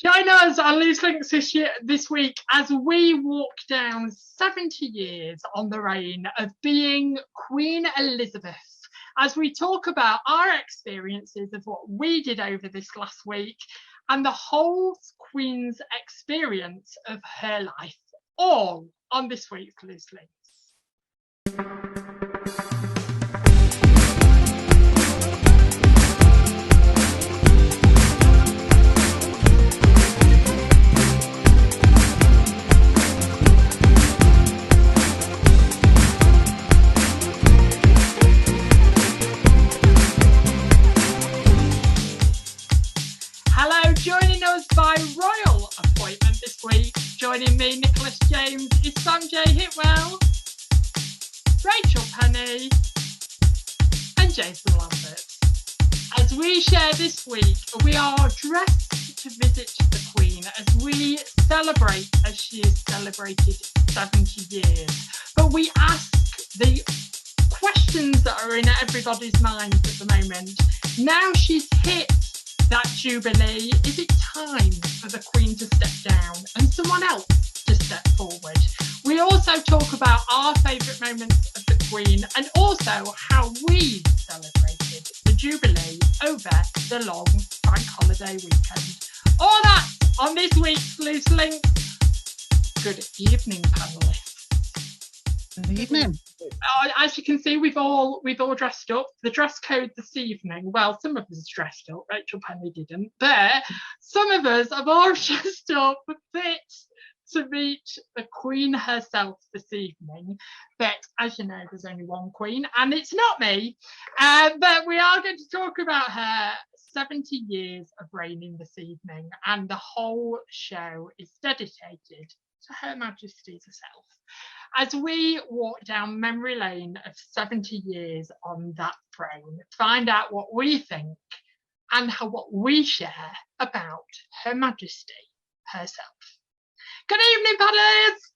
Join us on Loose Links this week as we walk down 70 years on the reign of being Queen Elizabeth, as we talk about our experiences of what we did over this last week and the whole Queen's experience of her life, all on this week's Loose Links. Joining us by royal appointment this week, joining me, Nicholas James, is Sanjay Hitwell, Rachel Penny, and Jason Lambert. As we share this week, we are dressed to visit the Queen as we celebrate as she has celebrated 70 years. But we ask the questions that are in everybody's minds at the moment. Now she's hit that Jubilee, is it time for the Queen to step down and someone else to step forward? We also talk about our favourite moments of the Queen and also how we celebrated the Jubilee over the long bank holiday weekend. All that on this week's Loose Links. Good evening, panellists. Good evening. As you can see, we've all dressed up. The dress code this evening, well, some of us dressed up, Rachel Penny didn't, but some of us have all dressed up fit to meet the Queen herself this evening. But as you know, there's only one Queen, and it's not me. But we are going to talk about her 70 years of reigning this evening, and the whole show is dedicated to Her Majesty's herself. As we walk down memory lane of 70 years on that throne, find out what we think and what we share about Her Majesty herself. Good evening, panellists.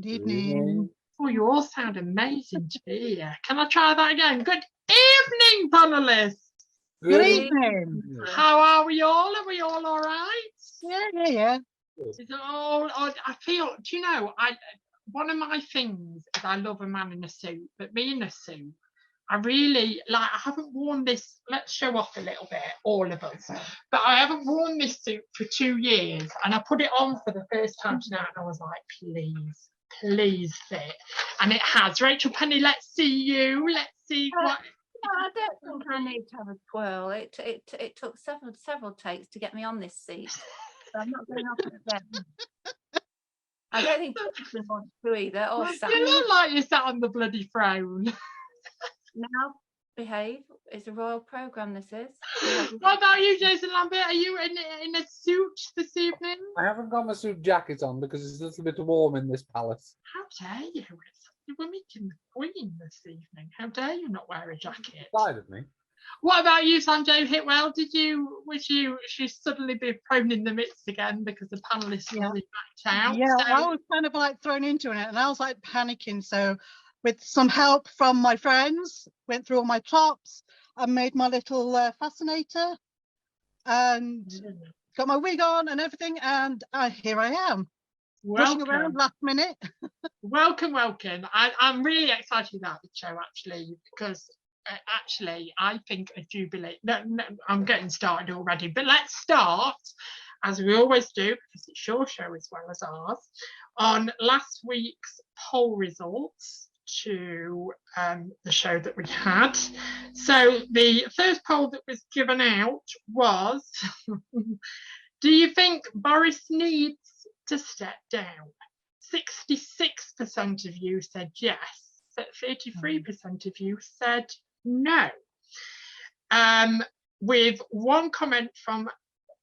Good evening. Oh, you all sound amazing to be here. Can I try that again? Good evening, panellists. Good evening. How are we all? Are we all right? Yeah. Is it all? I feel. Do you know? One of my things is I love a man in a suit, but me in a suit, I really like. I haven't worn this. Let's show off a little bit, all of us. But I haven't worn this suit for 2 years, and I put it on for the first time tonight, and I was like, please fit, and it has. Rachel Penny, let's see you. Let's see what. I don't think I need to have a twirl. It took several takes to get me on this seat. So I'm not going off it again. I don't think Jason wants to either. Or Sam. You look like you sat on the bloody throne. Now, behave. It's a royal programme, this is. What about you, Jason Lambert? Are you in a suit this evening? I haven't got my suit jacket on because it's a little bit warm in this palace. How dare you? We're meeting the Queen this evening. How dare you not wear a jacket? Side of me. What about you, Sanjay Hitwell? She suddenly be thrown in the midst again because the panellists really backed out? Yeah, so. I was kind of like thrown into it, and I was like panicking. So, with some help from my friends, went through all my props and made my little fascinator, and got my wig on and everything, and here I am. Rushing around last minute. Welcome. I'm really excited about the show actually because. I think a Jubilee. No, I'm getting started already. But let's start, as we always do, because it's your show as well as ours, on last week's poll results to the show that we had. So the first poll that was given out was, do you think Boris needs to step down? 66% of you said yes, but 33% of you said no. With one comment from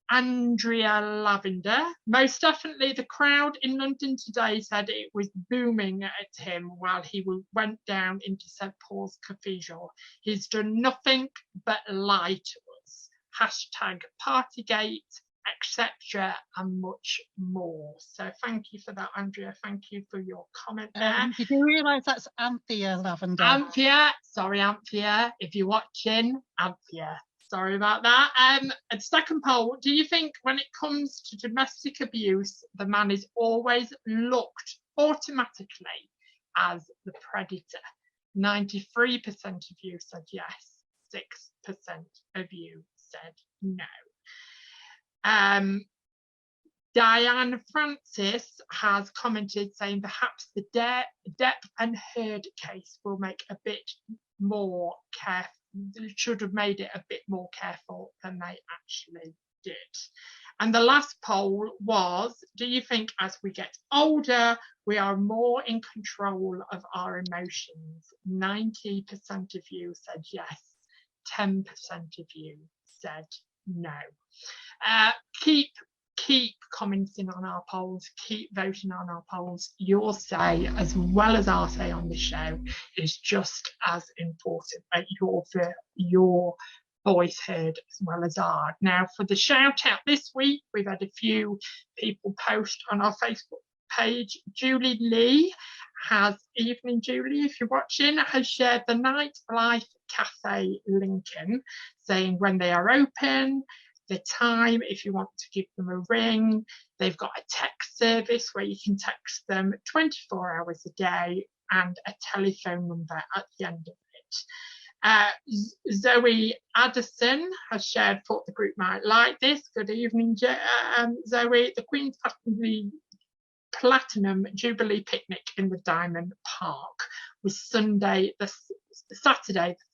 Andrea Lavender, most definitely the crowd in London today said it was booming at him while he went down into St Paul's Cathedral. He's done nothing but lie to us. #Partygate, etc. and much more. So thank you for that, Andrea. Thank you for your comment there. You do realise that's Anthea Lavender. Anthea, sorry Anthea, if you're watching, Anthea, Sorry about that. And second poll, do you think when it comes to domestic abuse, the man is always looked automatically as the predator? 93% of you said yes, 6% of you said no. Diane Francis has commented saying perhaps the Depp and Heard case will make a bit more careful, should have made it a bit more careful than they actually did. And the last poll was, do you think as we get older, we are more in control of our emotions? 90% of you said yes, 10% of you said no. Keep commenting on our polls, keep voting on our polls. Your say, as well as our say on the show, is just as important, that your voice heard as well as ours. Now, for the shout out this week, we've had a few people post on our Facebook page. Julie Lee has, evening Julie, if you're watching, has shared the Nightlife Cafe Lincoln, saying when they are open, the time, if you want to give them a ring. They've got a text service where you can text them 24 hours a day and a telephone number at the end of it. Zoe Addison has shared, thought the group might like this. Good evening, Zoe. The Queen's Platinum Jubilee picnic in the Diamond Park was Saturday the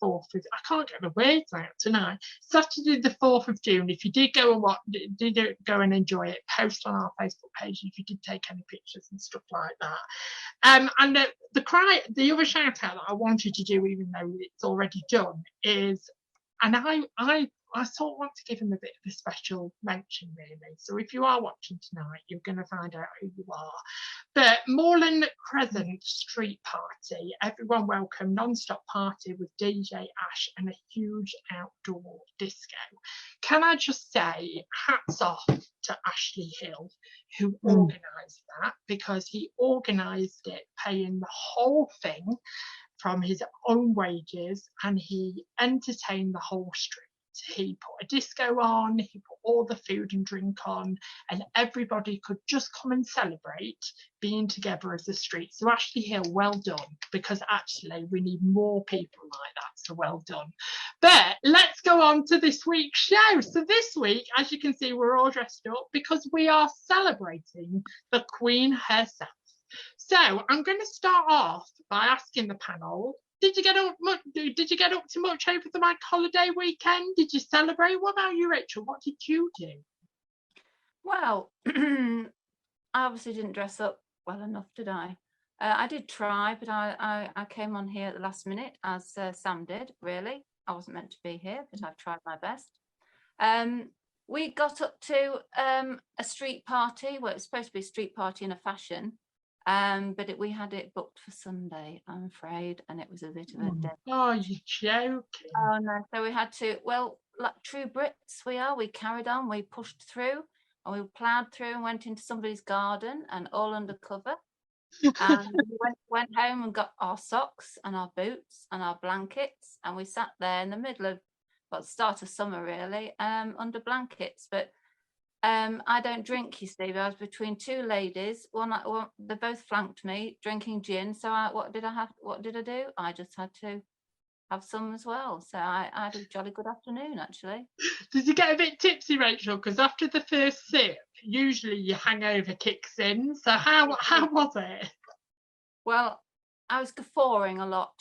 4th of, I can't get the words out tonight, Saturday the 4th of June. If you did go and enjoy it, post on our Facebook page if you did take any pictures and stuff like that. And the other shout out that I wanted to do, even though it's already done, is, and I sort of want to give him a bit of a special mention, really. So if you are watching tonight, you're going to find out who you are. But Moreland Crescent Street Party, everyone welcome, non-stop party with DJ Ash and a huge outdoor disco. Can I just say, hats off to Ashley Hill, who organised that, because he organised it, paying the whole thing from his own wages, and he entertained the whole street. He put a disco on, he put all the food and drink on, and everybody could just come and celebrate being together as a street. So Ashley Hill, well done, because actually we need more people like that, so well done. But let's go on to this week's show. So this week, as you can see, we're all dressed up because we are celebrating the Queen herself. So I'm going to start off by asking the panel, did you get up to much over the bank holiday weekend? Did you celebrate? What about you, Rachel? What did you do? Well, I obviously didn't dress up well enough, did I? I did try, but I came on here at the last minute, as Sam did, really. I wasn't meant to be here, but I've tried my best. We got up to a street party. Well, it was supposed to be a street party in a fashion. But we had it booked for Sunday, I'm afraid, and it was a bit of a dead. Oh, you're joking. Oh, no. So we had to, well, like true Brits we carried on, we pushed through, and we ploughed through and went into somebody's garden, and all under cover. And we went home and got our socks and our boots and our blankets, and we sat there in the middle of, well, the start of summer, really, under blankets. But I don't drink, you see. I was between two ladies. They both flanked me drinking gin. So what did I do? I just had to have some as well. So I had a jolly good afternoon, actually. Did you get a bit tipsy, Rachel? Because after the first sip, usually your hangover kicks in. So how was it? Well, I was guffawing a lot.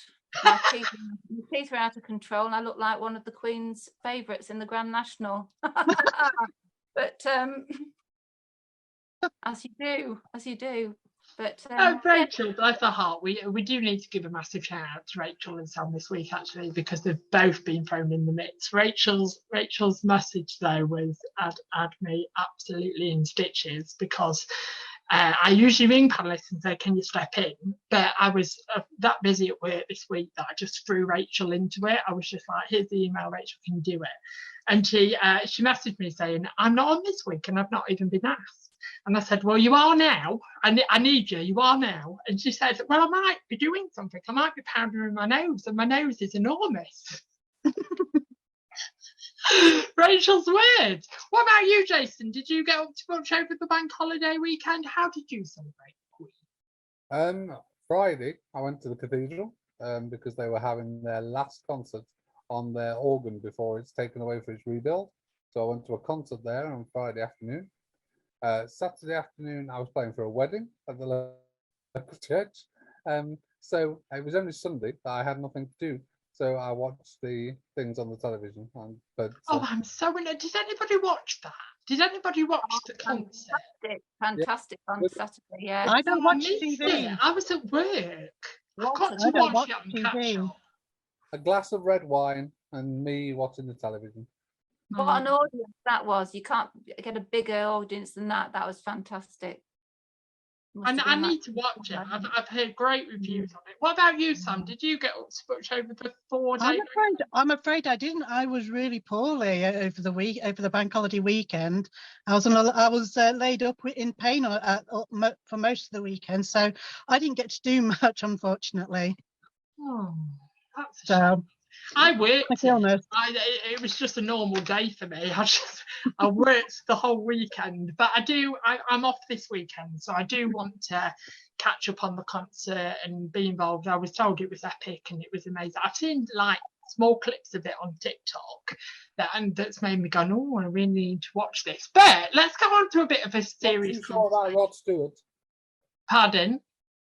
My teeth were out of control, and I looked like one of the Queen's favourites in the Grand National. But as you do. But Rachel, bless her heart, we do need to give a massive shout out to Rachel and Sam this week, actually, because they've both been thrown in the mix. Rachel's message though was had me absolutely in stitches, because I usually ring panelists and say, can you step in? But I was that busy at work this week that I just threw Rachel into it. I was just like, here's the email, Rachel, can you do it? And she messaged me saying, I'm not on this week and I've not even been asked. And I said, well, you are now. I need you are now. And she said, well, I might be doing something. I might be powdering my nose, and my nose is enormous. Rachel's weird. What about you, Jason? Did you get up to much over the bank holiday weekend? How did you celebrate the Queen? Friday, I went to the cathedral because they were having their last concert on their organ before it's taken away for its rebuild. So I went to a concert there on Friday afternoon. Saturday afternoon, I was playing for a wedding at the local church. So it was only Sunday that I had nothing to do. So I watched the things on the television. I'm so into. Did anybody watch that? Did anybody watch the concert? Fantastic on Saturday, yeah. I don't watch missed TV. it. I was at work. I've got I to don't watch watch it and catch TV. up. a glass of red wine and me watching the television. What an audience that was. You can't get a bigger audience than that. That was fantastic. And I need to watch it. I've heard great reviews of it. What about you, Sam? Did you get up to much over the 4 days? I'm afraid I didn't. I was really poorly over the bank holiday weekend. I was laid up in pain for most of the weekend, so I didn't get to do much, unfortunately. Oh, that's a shame. I worked. It was just a normal day for me. I worked the whole weekend, but I'm off this weekend, so I do want to catch up on the concert and be involved. I was told it was epic and it was amazing. I've seen like small clips of it on TikTok that's made me go, oh, I really need to watch this. But let's go on to a bit of a serious. Not too sure about Rod Stewart. Pardon?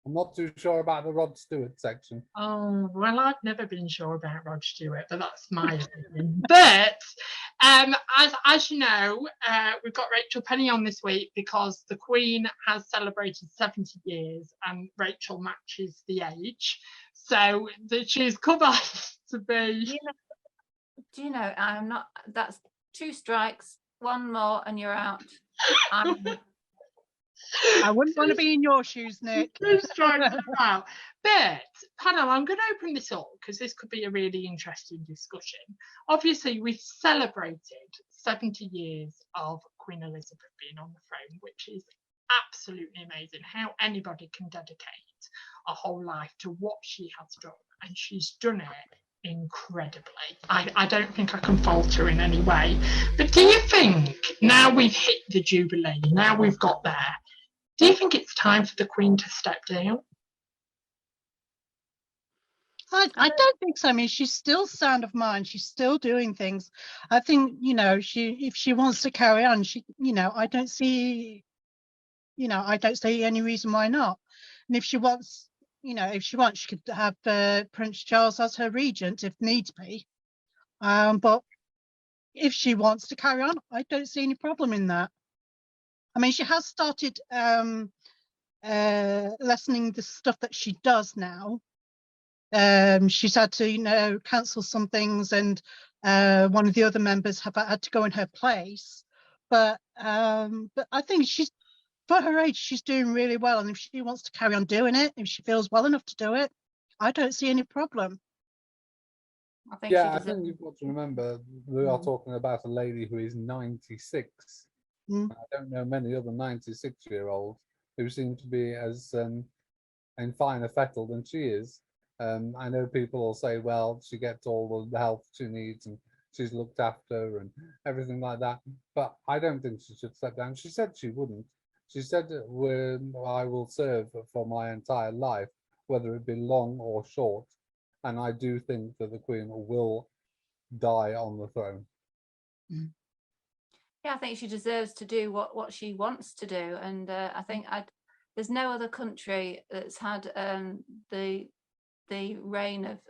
I'm not too sure about the Rod Stewart section. Oh, well, I've never been sure about Rod Stewart, but that's my opinion. But as you know, we've got Rachel Penny on this week because the Queen has celebrated 70 years and Rachel matches the age. So she's come on to be... Do you know, I'm not... That's 2 strikes, 1 more and you're out. I wouldn't want to be in your shoes, Nick. But, panel, I'm going to open this up because this could be a really interesting discussion. Obviously, we celebrated 70 years of Queen Elizabeth being on the throne, which is absolutely amazing. How anybody can dedicate a whole life to what she has done, and she's done it incredibly. I don't think I can fault her in any way. But do you think now we've hit the Jubilee, now we've got there, do you think it's time for the Queen to step down? I don't think so. I mean, she's still sound of mind. She's still doing things. I think, if she wants to carry on, I don't see any reason why not. And if she wants, she could have Prince Charles as her regent if needs be. But if she wants to carry on, I don't see any problem in that. I mean, she has started lessening the stuff that she does now. She's had to, cancel some things, and one of the other members have had to go in her place. But I think for her age, she's doing really well. And if she wants to carry on doing it, if she feels well enough to do it, I don't see any problem. I think you've got to remember we are talking about a lady who is 96. I don't know many other 96-year-olds who seem to be as in finer fettle than she is. I know people will say, well, she gets all the help she needs and she's looked after and everything like that. But I don't think she should step down. She said she wouldn't. She said, I will serve for my entire life, whether it be long or short. And I do think that the Queen will die on the throne. Yeah, I think she deserves to do what she wants to do. And I think there's no other country that's had the reign of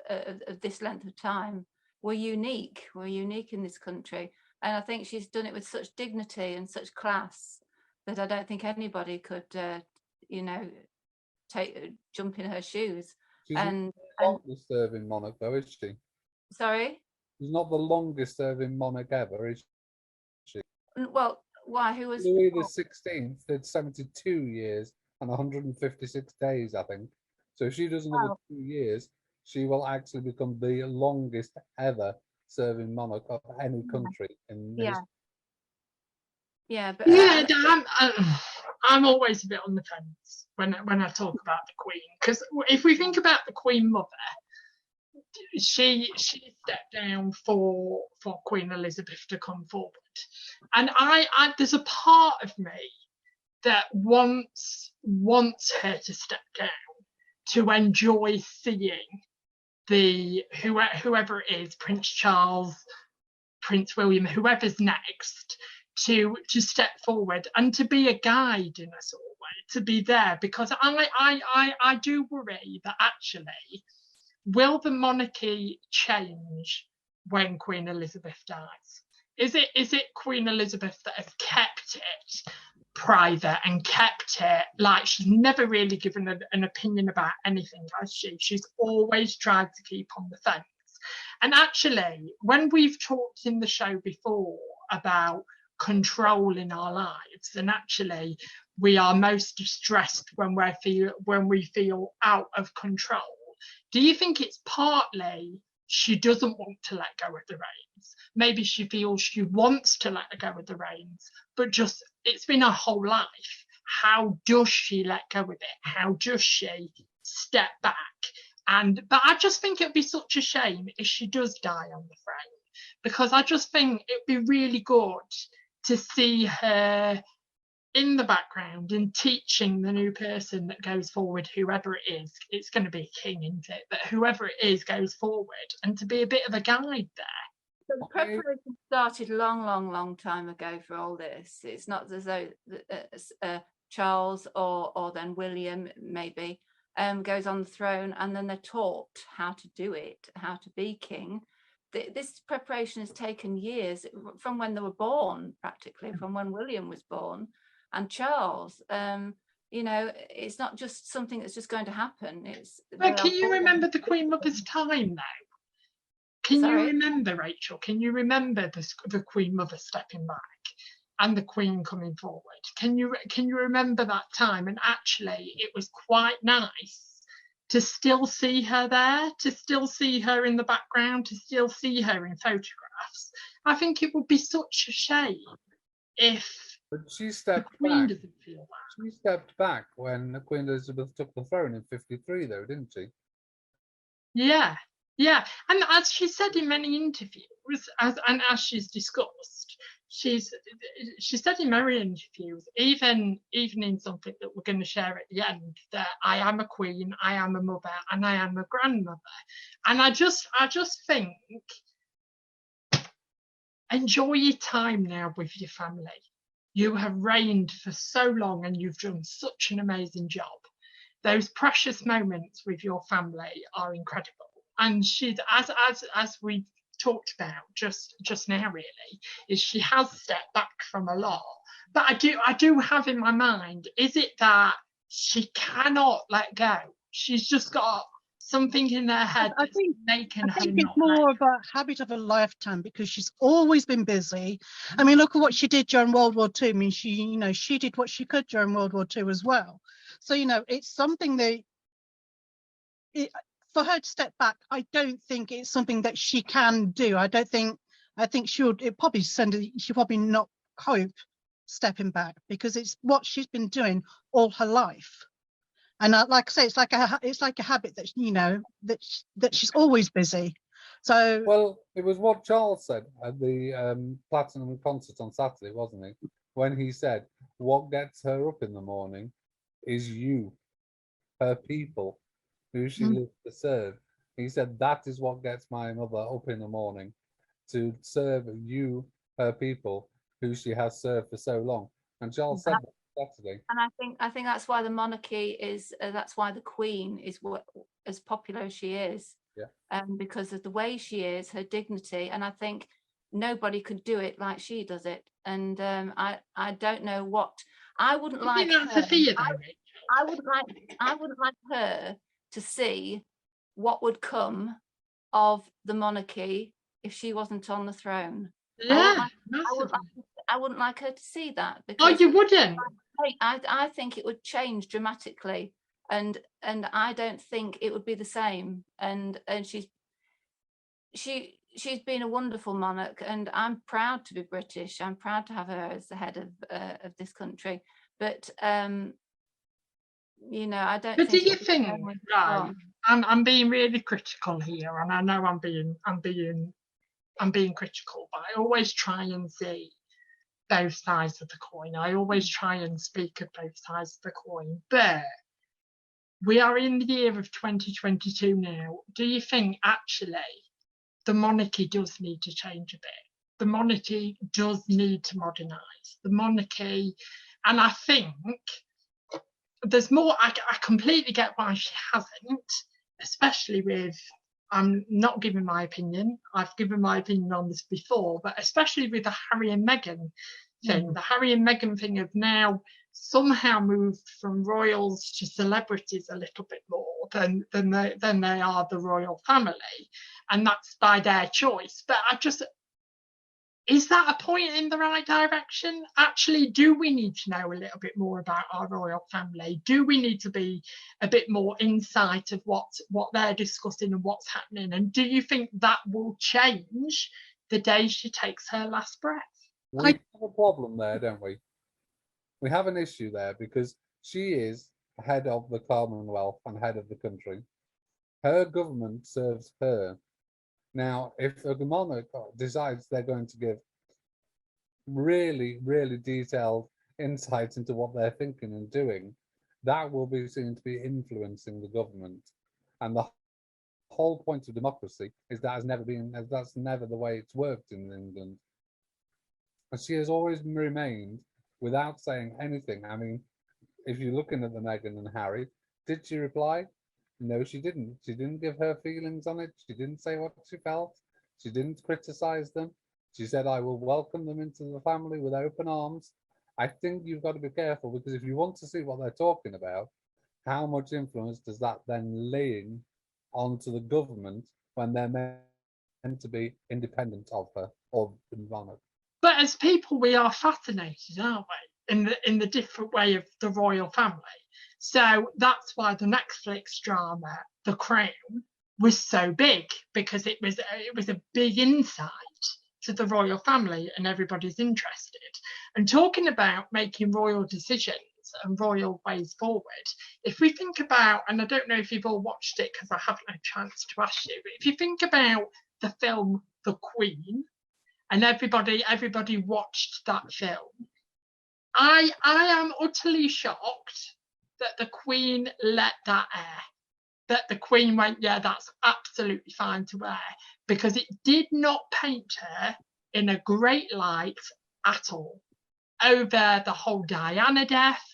this length of time. We're unique in this country, and I think she's done it with such dignity and such class that I don't think anybody could jump in her shoes. She's not the longest serving monarch though, is she? Sorry, she's not the longest serving monarch ever, is she? Well, why? Who was Louis XVI did 72 years and 156 days, I think. So if she does another 2 years, she will actually become the longest ever serving monarch of any country in history. Yeah, but I'm always a bit on the fence when I talk about the Queen, because if we think about the Queen Mother, she stepped down for Queen Elizabeth to come forward, and I there's a part of me that wants her to step down to enjoy seeing whoever it is, Prince Charles, Prince William, whoever's next, to step forward and to be a guide in a sort of way, to be there, because I do worry that actually, will the monarchy change when Queen Elizabeth dies? Is it Queen Elizabeth that has kept it private and kept it like she's never really given an opinion about anything, has she? She's always tried to keep on the fence. And actually, when we've talked in the show before about control in our lives, and actually we are most distressed when we feel out of control, do you think it's partly she doesn't want to let go of the reins? Maybe she feels she wants to let go of the reins, but just it's been her whole life. How does she let go of it? How does she step back? But I just think it'd be such a shame if she does die on the throne, because I just think it'd be really good to see her in the background and teaching the new person that goes forward, whoever it is. It's going to be a king, isn't it? But whoever it is goes forward, and to be a bit of a guide there. So the preparation started long time ago for all this. It's not as though Charles or then William maybe goes on the throne and then they're taught how to do it, how to be king. This preparation has taken years, from when they were born, practically, from when William was born and Charles. You know, it's not just something that's just going to happen. But can you remember the Queen Mother's time though? Can you remember, Rachel? Can you remember the Queen Mother stepping back and the Queen coming forward? Can you remember that time? And actually, it was quite nice to still see her there, to still see her in the background, to still see her in photographs. I think it would be such a shame if she stepped the Queen back. doesn't feel that. She stepped back when Queen Elizabeth took the throne in '53, though, didn't she? Yeah. And as she said in many interviews, as she's discussed, she said in many interviews, even in something that we're going to share at the end, that I am a queen, I am a mother, and I am a grandmother. And I just think, enjoy your time now with your family. You have reigned for so long and you've done such an amazing job. Those precious moments with your family are incredible. And she's, as we talked about just now, really, is she has stepped back from a lot. But I do have in my mind, is it that she cannot let go? She's just got something in her head I think it's more of a habit of a lifetime, because she's always been busy. I mean, look at what she did during World War II. I mean, she did what she could during World War II as well. So, it's something that for her to step back, I don't think it's something that she can do. I think she'll probably not cope stepping back, because it's what she's been doing all her life. And like I say, it's like a habit that that she's always busy. So well, it was what Charles said at the Platinum concert on Saturday, wasn't it? When he said, "What gets her up in the morning is you, her people, who she lives to serve." He said that is what gets my mother up in the morning, to serve you, her people, who she has served for so long. And Charles said that Saturday. And I think that's why the monarchy is, that's why the Queen is as popular as she is. Yeah. Because of the way she is, her dignity, and I think nobody could do it like she does it. And I don't know what I wouldn't like. I wouldn't like her to see what would come of the monarchy if she wasn't on the throne. Yeah, I wouldn't like her to see that. Because you wouldn't? I think it would change dramatically, and I don't think it would be the same. And she's been a wonderful monarch, and I'm proud to be British. I'm proud to have her as the head of this country. But I don't. But do you think, right? I'm being really critical here, and I know I'm being critical, but I always try and see both sides of the coin. I always try and speak of both sides of the coin. But we are in the year of 2022 now. Do you think actually the monarchy does need to change a bit? The monarchy does need to modernise. The monarchy, and I think there's more. I completely get why she hasn't, especially with. I'm not giving my opinion. I've given my opinion on this before, but especially with the Harry and Meghan thing, the Harry and Meghan thing have now somehow moved from royals to celebrities a little bit more than they are the royal family, and that's by their choice. But is that a point in the right direction? Actually, do we need to know a little bit more about our royal family? Do we need to be a bit more insight of what they're discussing and what's happening? And do you think that will change the day she takes her last breath? We have a problem there, don't we? We have an issue there because she is head of the Commonwealth and head of the country. Her government serves her. Now, if a monarch decides they're going to give really, really detailed insights into what they're thinking and doing, that will be seen to be influencing the government. And the whole point of democracy is that's never the way it's worked in England. And she has always remained without saying anything. I mean, if you're looking at the Meghan and Harry, did she reply? No, she didn't. She didn't give her feelings on it. She didn't say what she felt. She didn't criticize them. She said, I will welcome them into the family with open arms. I think you've got to be careful, because if you want to see what they're talking about, how much influence does that then laying onto the government when they're meant to be independent of her or the monarch? But as people, we are fascinated, aren't we, in the different way of the royal family. So that's why the Netflix drama, The Crown, was so big, because it was a big insight to the royal family, and everybody's interested. And talking about making royal decisions and royal ways forward, if we think about, and I don't know if you've all watched it because I haven't had a chance to ask you, but if you think about the film The Queen, and everybody watched that film, I am utterly shocked that the Queen let that air. That the Queen went, yeah, that's absolutely fine to air, because it did not paint her in a great light at all. Over the whole Diana death,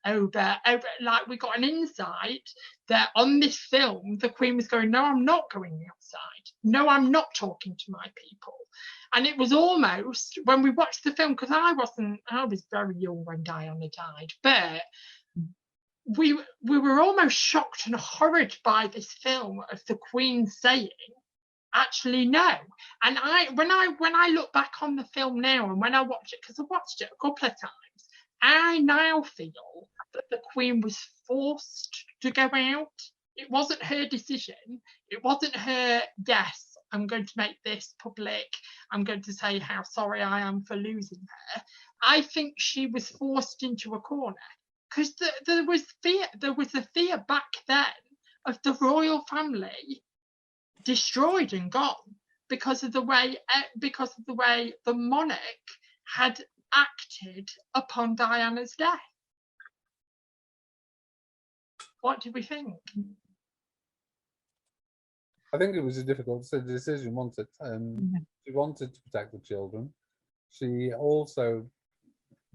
over like, we got an insight that on this film, the Queen was going, no, I'm not going outside. No, I'm not talking to my people. And it was almost, when we watched the film, because I was very young when Diana died, but we were almost shocked and horrid by this film of the Queen saying, actually no. And when I look back on the film now, and when I watch it, because I watched it a couple of times, I now feel that the Queen was forced to go out. It wasn't her decision. It wasn't her, yes, I'm going to make this public. I'm going to say how sorry I am for losing her. I think she was forced into a corner, because there was fear. There was a fear back then of the royal family destroyed and gone because of the way the monarch had acted upon Diana's death. What do we think? I think it was a difficult decision, wasn't it? She wanted to protect the children. She also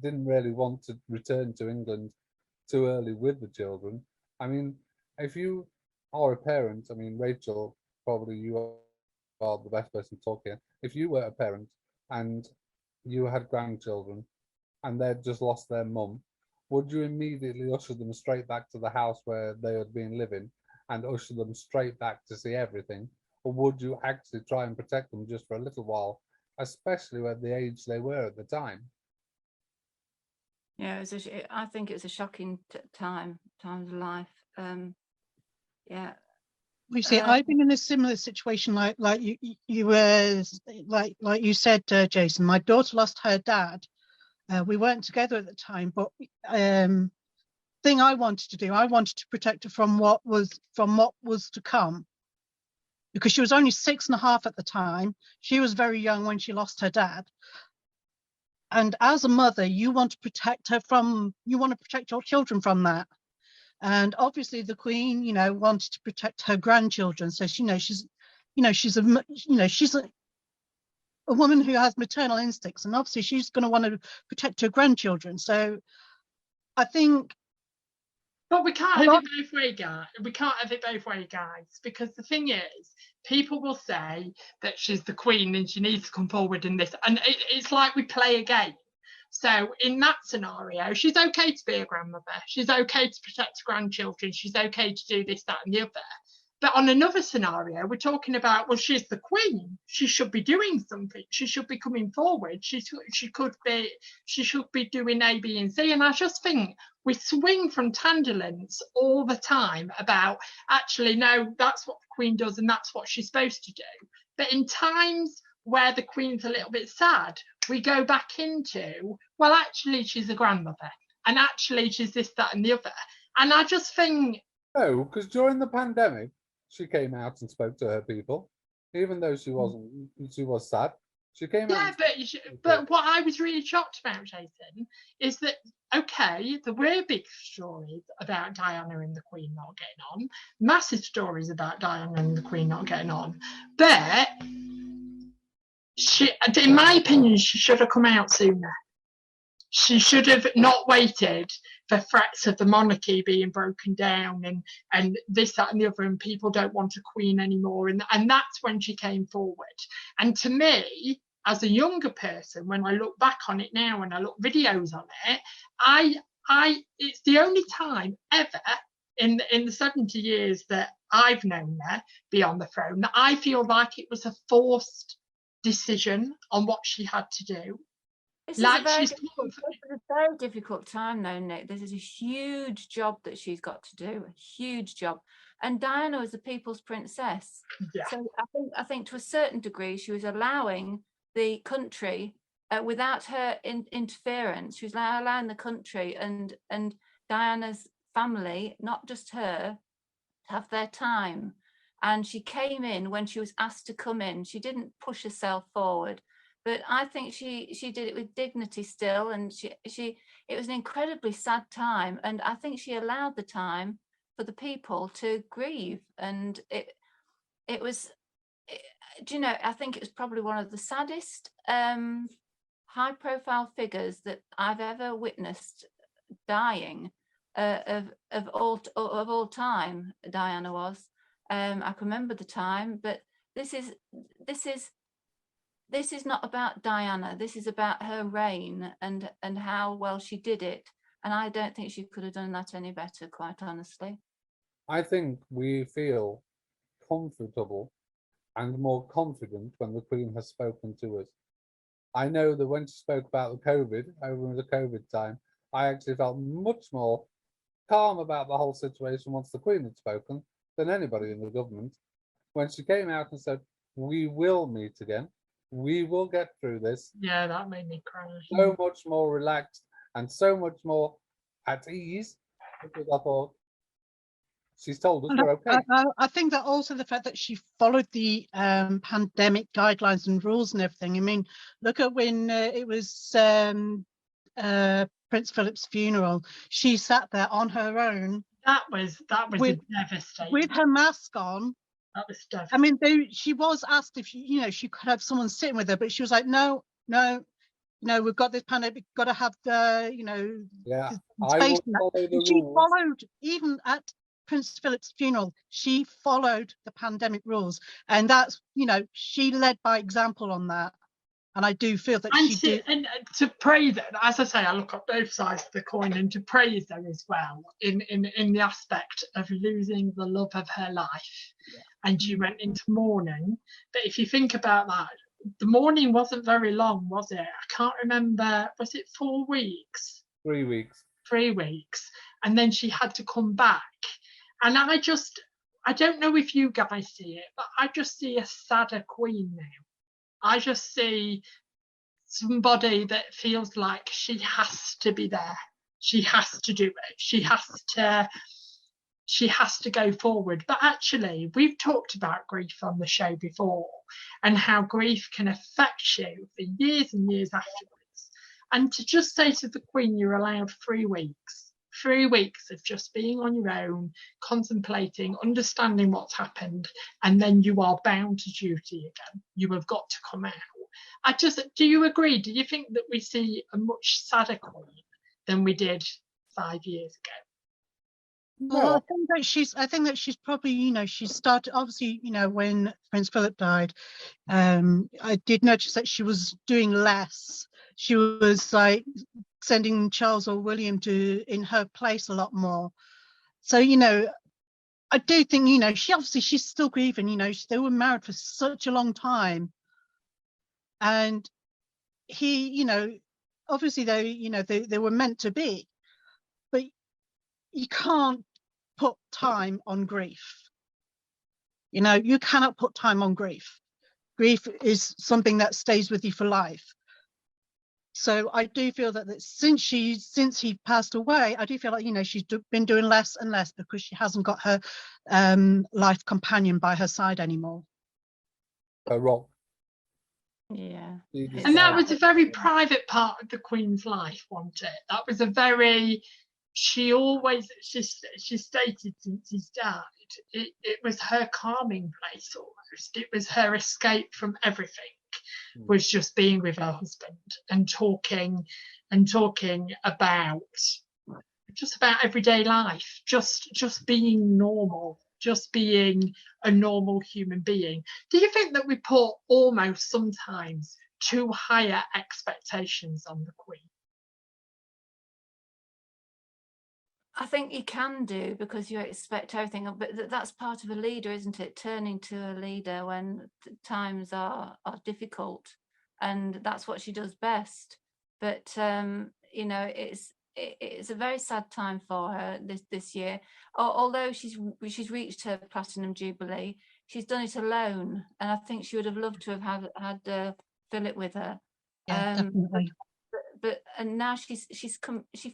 didn't really want to return to England too early with the children. I mean, if you are a parent, I mean, Rachel, probably you are the best person to talk here. If you were a parent and you had grandchildren and they'd just lost their mum, would you immediately usher them straight back to the house where they had been living and usher them straight back to see everything? Or would you actually try and protect them just for a little while, especially at the age they were at the time? Yeah, I think it was a shocking time of life. Yeah. You see, I've been in a similar situation, like you were, like you said, Jason. My daughter lost her dad. We weren't together at the time, but thing I wanted to do. I wanted to protect her from what was to come, because she was only 6.5 at the time. She was very young when she lost her dad. And as a mother, you want to protect your children from that. And obviously the Queen, wanted to protect her grandchildren. So she's a woman who has maternal instincts, and obviously she's going to want to protect her grandchildren. So I think. But we can't have it both ways, guys. We can't have it both ways, guys, because the thing is, people will say that she's the Queen and she needs to come forward in this, and it's like we play a game. So in that scenario, she's okay to be a grandmother. She's okay to protect grandchildren. She's okay to do this, that, and the other. But on another scenario, we're talking about, well, she's the Queen. She should be doing something. She should be coming forward. She should be doing A, B, and C. And I just think we swing from tangents all the time about, actually, no, that's what the Queen does and that's what she's supposed to do. But in times where the Queen's a little bit sad, we go back into, well, actually, she's a grandmother, and actually, she's this, that, and the other. And I just think. No, because during the pandemic, she came out and spoke to her people, even though she was sad. She came out. Yeah, but what I was really shocked about, Jason, is that, okay, there were big stories about Diana and the Queen not getting on, massive stories about Diana and the Queen not getting on, but she, in my opinion, she should have come out sooner. She should have not waited for threats of the monarchy being broken down and this, that, and the other, and people don't want a queen anymore. And that's when she came forward. And to me, as a younger person, when I look back on it now and I look videos on it, it's the only time ever in the 70 years that I've known her be on the throne that I feel like it was a forced decision on what she had to do. This is a very difficult time, though, Nick. This is a huge job that she's got to do, a huge job. And Diana was the people's princess. Yeah. So I think to a certain degree, she was allowing the country, without her interference, she was allowing the country and Diana's family, not just her, to have their time. And she came in when she was asked to come in. She didn't push herself forward. But I think she did it with dignity still, and it was an incredibly sad time, and I think she allowed the time for the people to grieve, and it was, I think it was probably one of the saddest high-profile figures that I've ever witnessed dying of all time. Diana was. I can remember the time, but this is not about Diana. This is about her reign and how well she did it. And I don't think she could have done that any better, quite honestly. I think we feel comfortable and more confident when the Queen has spoken to us. I know that when she spoke about the COVID, over the COVID time, I actually felt much more calm about the whole situation once the Queen had spoken than anybody in the government. When she came out and said, we will meet again, we will get through this. Yeah, that made me cry. So much more relaxed and so much more at ease, because I thought, she's told us we're okay. I think that also the fact that she followed the pandemic guidelines and rules and everything. I mean, look at when it was Prince Philip's funeral. She sat there on her own. That was devastating. With her mask on. That was devastating. I mean, she was asked if she could have someone sitting with her, but she was like, no, we've got this pandemic, we've got to have the, Yeah, space. She followed, even at Prince Philip's funeral, she followed the pandemic rules, and that's, she led by example on that. And I do feel that she did. And to praise her, as I say, I look at both sides of the coin, and to praise her as well in the aspect of losing the love of her life. Yeah. And she went into mourning. But if you think about that, the mourning wasn't very long, was it? I can't remember. Was it 4 weeks? 3 weeks. 3 weeks. And then she had to come back. And I don't know if you guys see it, but I just see a sadder Queen now. I just see somebody that feels like she has to be there. She has to do it. She has to go forward. But actually, we've talked about grief on the show before, and how grief can affect you for years and years afterwards. And to just say to the Queen, you're allowed 3 weeks. 3 weeks of just being on your own, contemplating, understanding what's happened, and then you are bound to duty again. You have got to come out. Do you agree? Do you think that we see a much sadder Queen than we did 5 years ago? Well, I think that she's probably, you know, she started, obviously, you know, when Prince Philip died, I did notice that she was doing less. She was like sending Charles or William in her place a lot more. So, you know, I do think, you know, she's still grieving, you know, they were married for such a long time. And he, you know, obviously they were meant to be, but you can't put time on grief. You know, you cannot put time on grief. Grief is something that stays with you for life. So I do feel that since he passed away, I do feel like, you know, she's been doing less and less because she hasn't got her life companion by her side anymore. Rock. Yeah. And that was a very private part of the Queen's life, wasn't it? That was a very, she stated since he's died, it was her calming place almost. It was her escape from everything, was just being with her husband and talking about everyday life, just being normal, just being a normal human being. Do you think that we put almost sometimes too higher expectations on the Queen? I think you can do, because you expect everything, but that's part of a leader, isn't it? Turning to a leader when times are difficult, and that's what she does best. But you know, it's a very sad time for her this year. Although she's reached her platinum jubilee, she's done it alone, and I think she would have loved to have had Philip with her. Yeah, definitely. And now she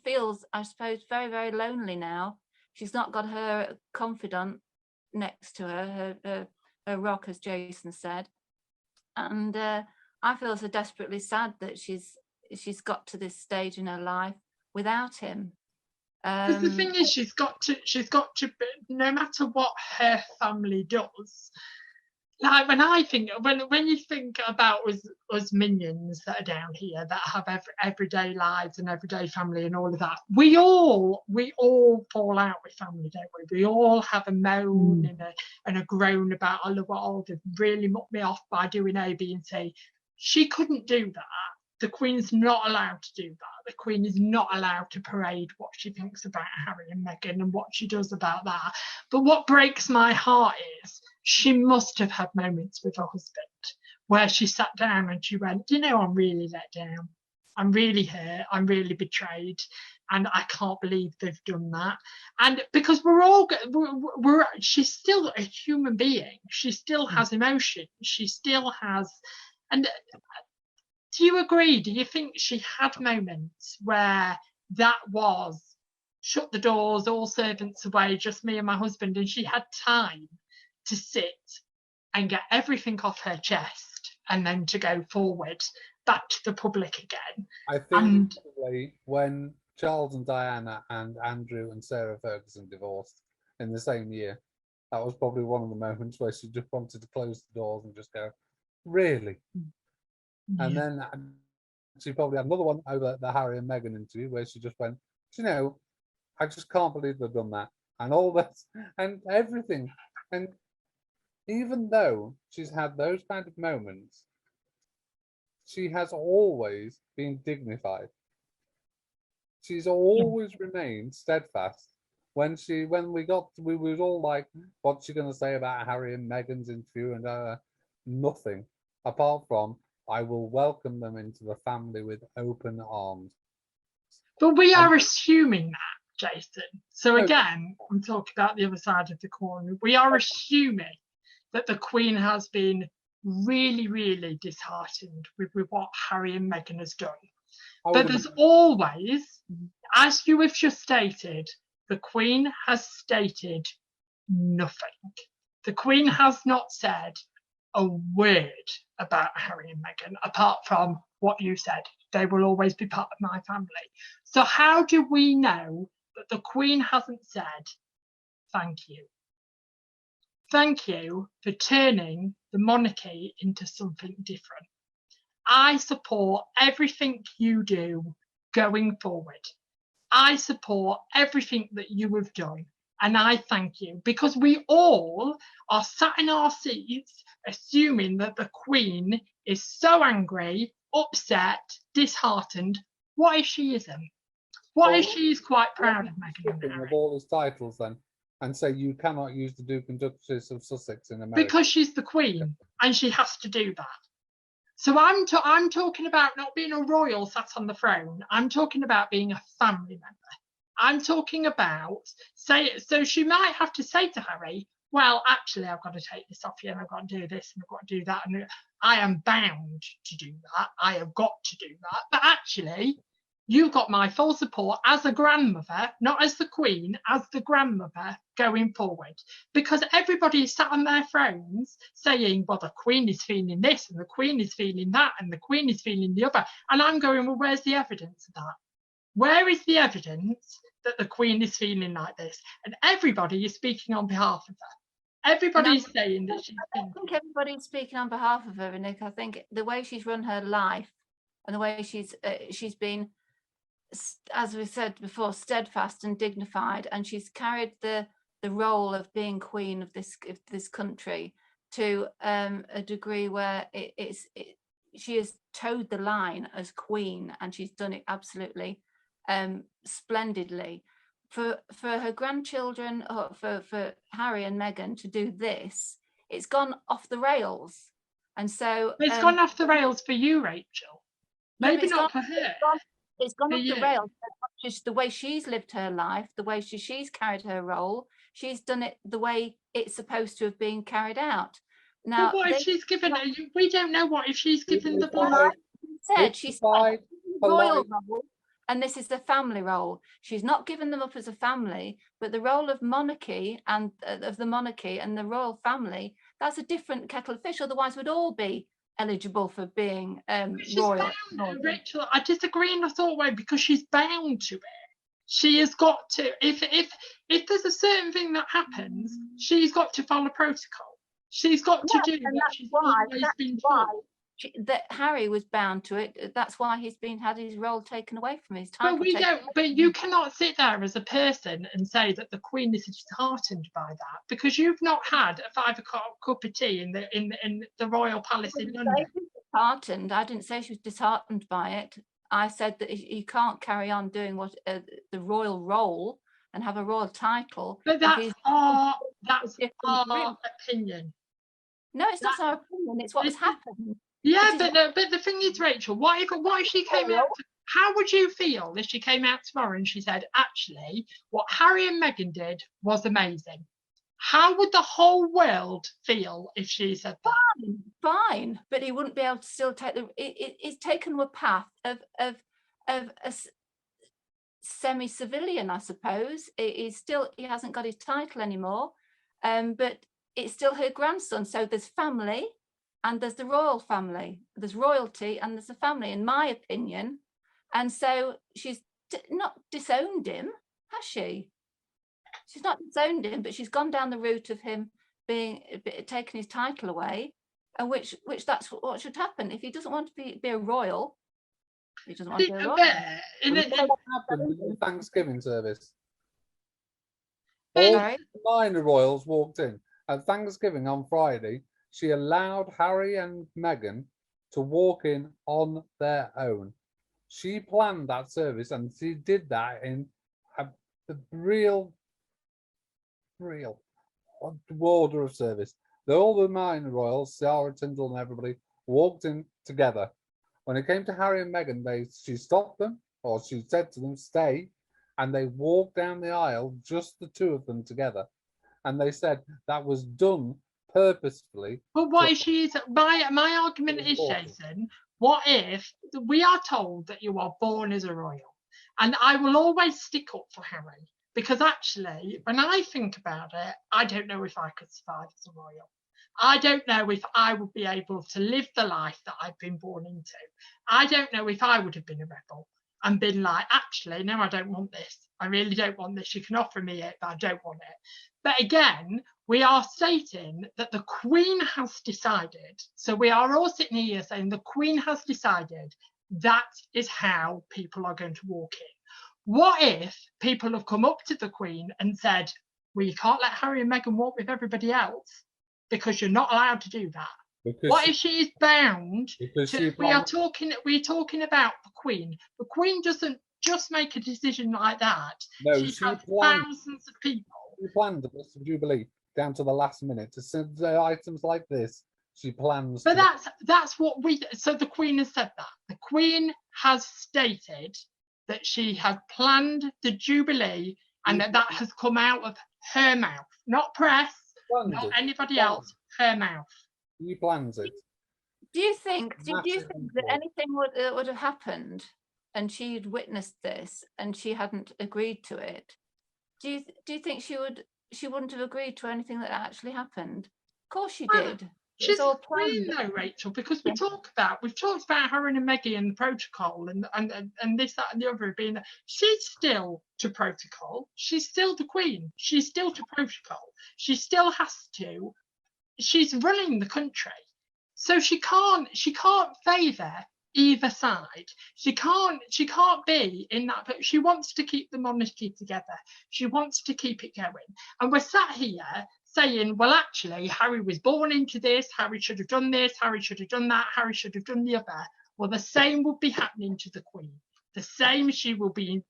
feels, I suppose, very, very lonely now. She's not got her confidant next to her rock, as Jason said. And I feel so desperately sad that she's got to this stage in her life without him. Because the thing is, she's got to, no matter what her family does. Like when you think about us minions that are down here that have everyday lives and everyday family and all of that, we all fall out with family, don't we? We all have a moan and a groan about, oh, look what all they've really mucked me off by doing A, B, and C. She couldn't do that. The Queen's not allowed to do that. The Queen is not allowed to parade what she thinks about Harry and Meghan and what she does about that. But what breaks my heart is she must have had moments with her husband where she sat down and she went, you know, I'm really let down. I'm really hurt. I'm really betrayed. And I can't believe they've done that. And because she's still a human being. She still has emotion. She still has, and do you agree? Do you think she had moments where that was shut the doors, all servants away, just me and my husband, and she had time to sit and get everything off her chest and then to go forward back to the public again? I think when Charles and Diana and Andrew and Sarah Ferguson divorced in the same year, that was probably one of the moments where she just wanted to close the doors and just go, really? Yeah. And then she probably had another one over the Harry and Meghan interview where she just went, you know, I just can't believe they've done that. And all that and everything. And even though she's had those kind of moments, she has always been dignified. She's always remained steadfast. When we were all like, what's she going to say about Harry and Meghan's interview? And nothing, apart from, I will welcome them into the family with open arms. But we are assuming that, Jason. So again, I'm talking about the other side of the coin. We are assuming that the Queen has been really, really disheartened with what Harry and Meghan has done. But there's always, as you have just stated, the Queen has stated nothing. The Queen has not said a word about Harry and Meghan, apart from what you said. They will always be part of my family. So how do we know that the Queen hasn't said, thank you? Thank you for turning the monarchy into something different. I support everything you do going forward. I support everything that you have done. And I thank you, because we all are sat in our seats assuming that the Queen is so angry, upset, disheartened. What if she isn't? What if she is quite proud of Meghan and Harry? Of all his titles then, and say you cannot use the Duke and Duchess of Sussex in America. Because she's the Queen and she has to do that. So I'm talking about not being a royal sat on the throne. I'm talking about being a family member. I'm talking about, so she might have to say to Harry, well, actually, I've got to take this off you and I've got to do this and I've got to do that. And I am bound to do that. I have got to do that. But actually, you've got my full support as a grandmother, not as the Queen, as the grandmother going forward. Because everybody is sat on their thrones saying, well, the Queen is feeling this and the Queen is feeling that and the Queen is feeling the other. And I'm going, well, where's the evidence of that? Where is the evidence that the Queen is feeling like this? And everybody is speaking on behalf of her. Everybody's saying that she's. I don't think everybody's speaking on behalf of her, Nick. I think the way she's run her life and the way she's been, as we said before, steadfast and dignified, and she's carried the role of being Queen of this country to a degree where she has towed the line as Queen, and she's done it absolutely splendidly. For her grandchildren, or for Harry and Meghan to do this, it's gone off the rails. And so it's gone off the rails for you, Rachel. Maybe not for her. It's gone off the rails. Just the way she's lived her life, the way she's carried her role, she's done it the way it's supposed to have been carried out. Now, but what if she's given? We don't know what if she's given the blessing. Said she's royal role, and this is the family role. She's not given them up as a family, but the role of monarchy and of the monarchy and the royal family, that's a different kettle of fish. Otherwise, we'd all be eligible for being royal. Rachel, I disagree in a thought way, because she's bound to it. She has got to. If there's a certain thing that happens, she's got to follow protocol. She's got to do what she's always been told. That Harry was bound to it. That's why he's had his role taken away from his title. But you cannot sit there as a person and say that the Queen is disheartened by that, because you've not had a 5 o'clock cup of tea in the Royal Palace in London. Disheartened. I didn't say she was disheartened by it. I said that you can't carry on doing what the royal role and have a royal title. But that's our opinion. No, it's not our opinion. It's what's happened. Yeah, but the thing is, Rachel, what if she came out? How would you feel if she came out tomorrow and she said, actually, what Harry and Meghan did was amazing? How would the whole world feel if she said that? Fine, but he wouldn't be able to still take it's taken a path of a semi-civilian, I suppose. He hasn't got his title anymore, but it's still her grandson. So there's family. And there's the royal family, there's royalty, and there's a family, in my opinion. And so she's not disowned him, has she? She's not disowned him, but she's gone down the route of him taking his title away, and which that's what should happen. If he doesn't want to be a royal, he doesn't want to be a royal. What happened in the Thanksgiving service? All the minor royals walked in at Thanksgiving on Friday. She allowed Harry and Meghan to walk in on their own. She planned that service, and she did that in the real order of service. All the minor royals, Sarah Tindall and everybody, walked in together. When it came to Harry and Meghan, she stopped them, or she said to them, stay, and they walked down the aisle, just the two of them together. And they said that was done purposefully. But what if she is? My argument is, Jason, What if we are told that you are born as a royal? And I will always stick up for Harry, because actually, when I think about it, I don't know if I could survive as a royal. I don't know if I would be able to live the life that I've been born into. I don't know if I would have been a rebel and been like, actually, no, I don't want this. I really don't want this. You can offer me it, but I don't want it. But again, we are stating that the Queen has decided. So we are all sitting here saying the Queen has decided that is how people are going to walk in. What if people have come up to the Queen and said, well, you can't let Harry and Meghan walk with everybody else because you're not allowed to do that? Because What if she is bound to, we're planned- talking about the Queen. The Queen doesn't just make a decision like that. No, She's she had planned. thousands of people. She planned the Bristol Jubilee down to the last minute to send items like this. She plans. But that's what we. So the Queen has said that. The Queen has stated that she had planned the Jubilee, and that has come out of her mouth, not press, not anybody else. Her mouth. She plans it. Do you think Massive that import. anything would have happened and she'd witnessed this and she hadn't agreed to it? Do you think she wouldn't have agreed to anything that actually happened? Of course she Well, did. She's all a queen planned. though, Rachel, because we've talked about Harry and Meghan and the protocol and this, that, and the other being that she's still to protocol. She's still the Queen. She's still to protocol. She still has to. She's running the country, so she can't favour either side. She can't be in that. But she wants to keep the monarchy together. She wants to keep it going. And we're sat here saying, well, actually, Harry was born into this. Harry should have done this. Harry should have done that. Harry should have done the other. Well, the same will be happening to the Queen. The same she will be.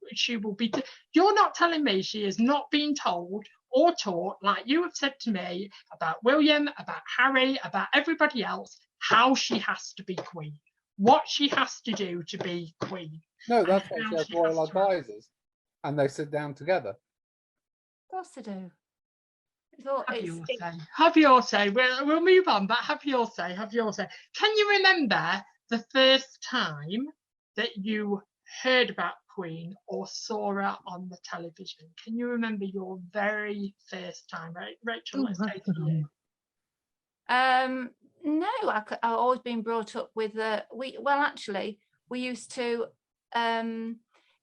You're not telling me she has not been told or taught, like you have said to me, about William, about Harry, about everybody else, how she has to be Queen, what she has to do to be Queen. No, that's why she has royal advisors, and they sit down together. Of course they do. Have your say. We'll move on, but have your say. Can you remember the first time that you heard about Queen or saw her on the television? Can you remember your very first time? Right, Rachel, let's go to you. No, I've always been brought up with we used to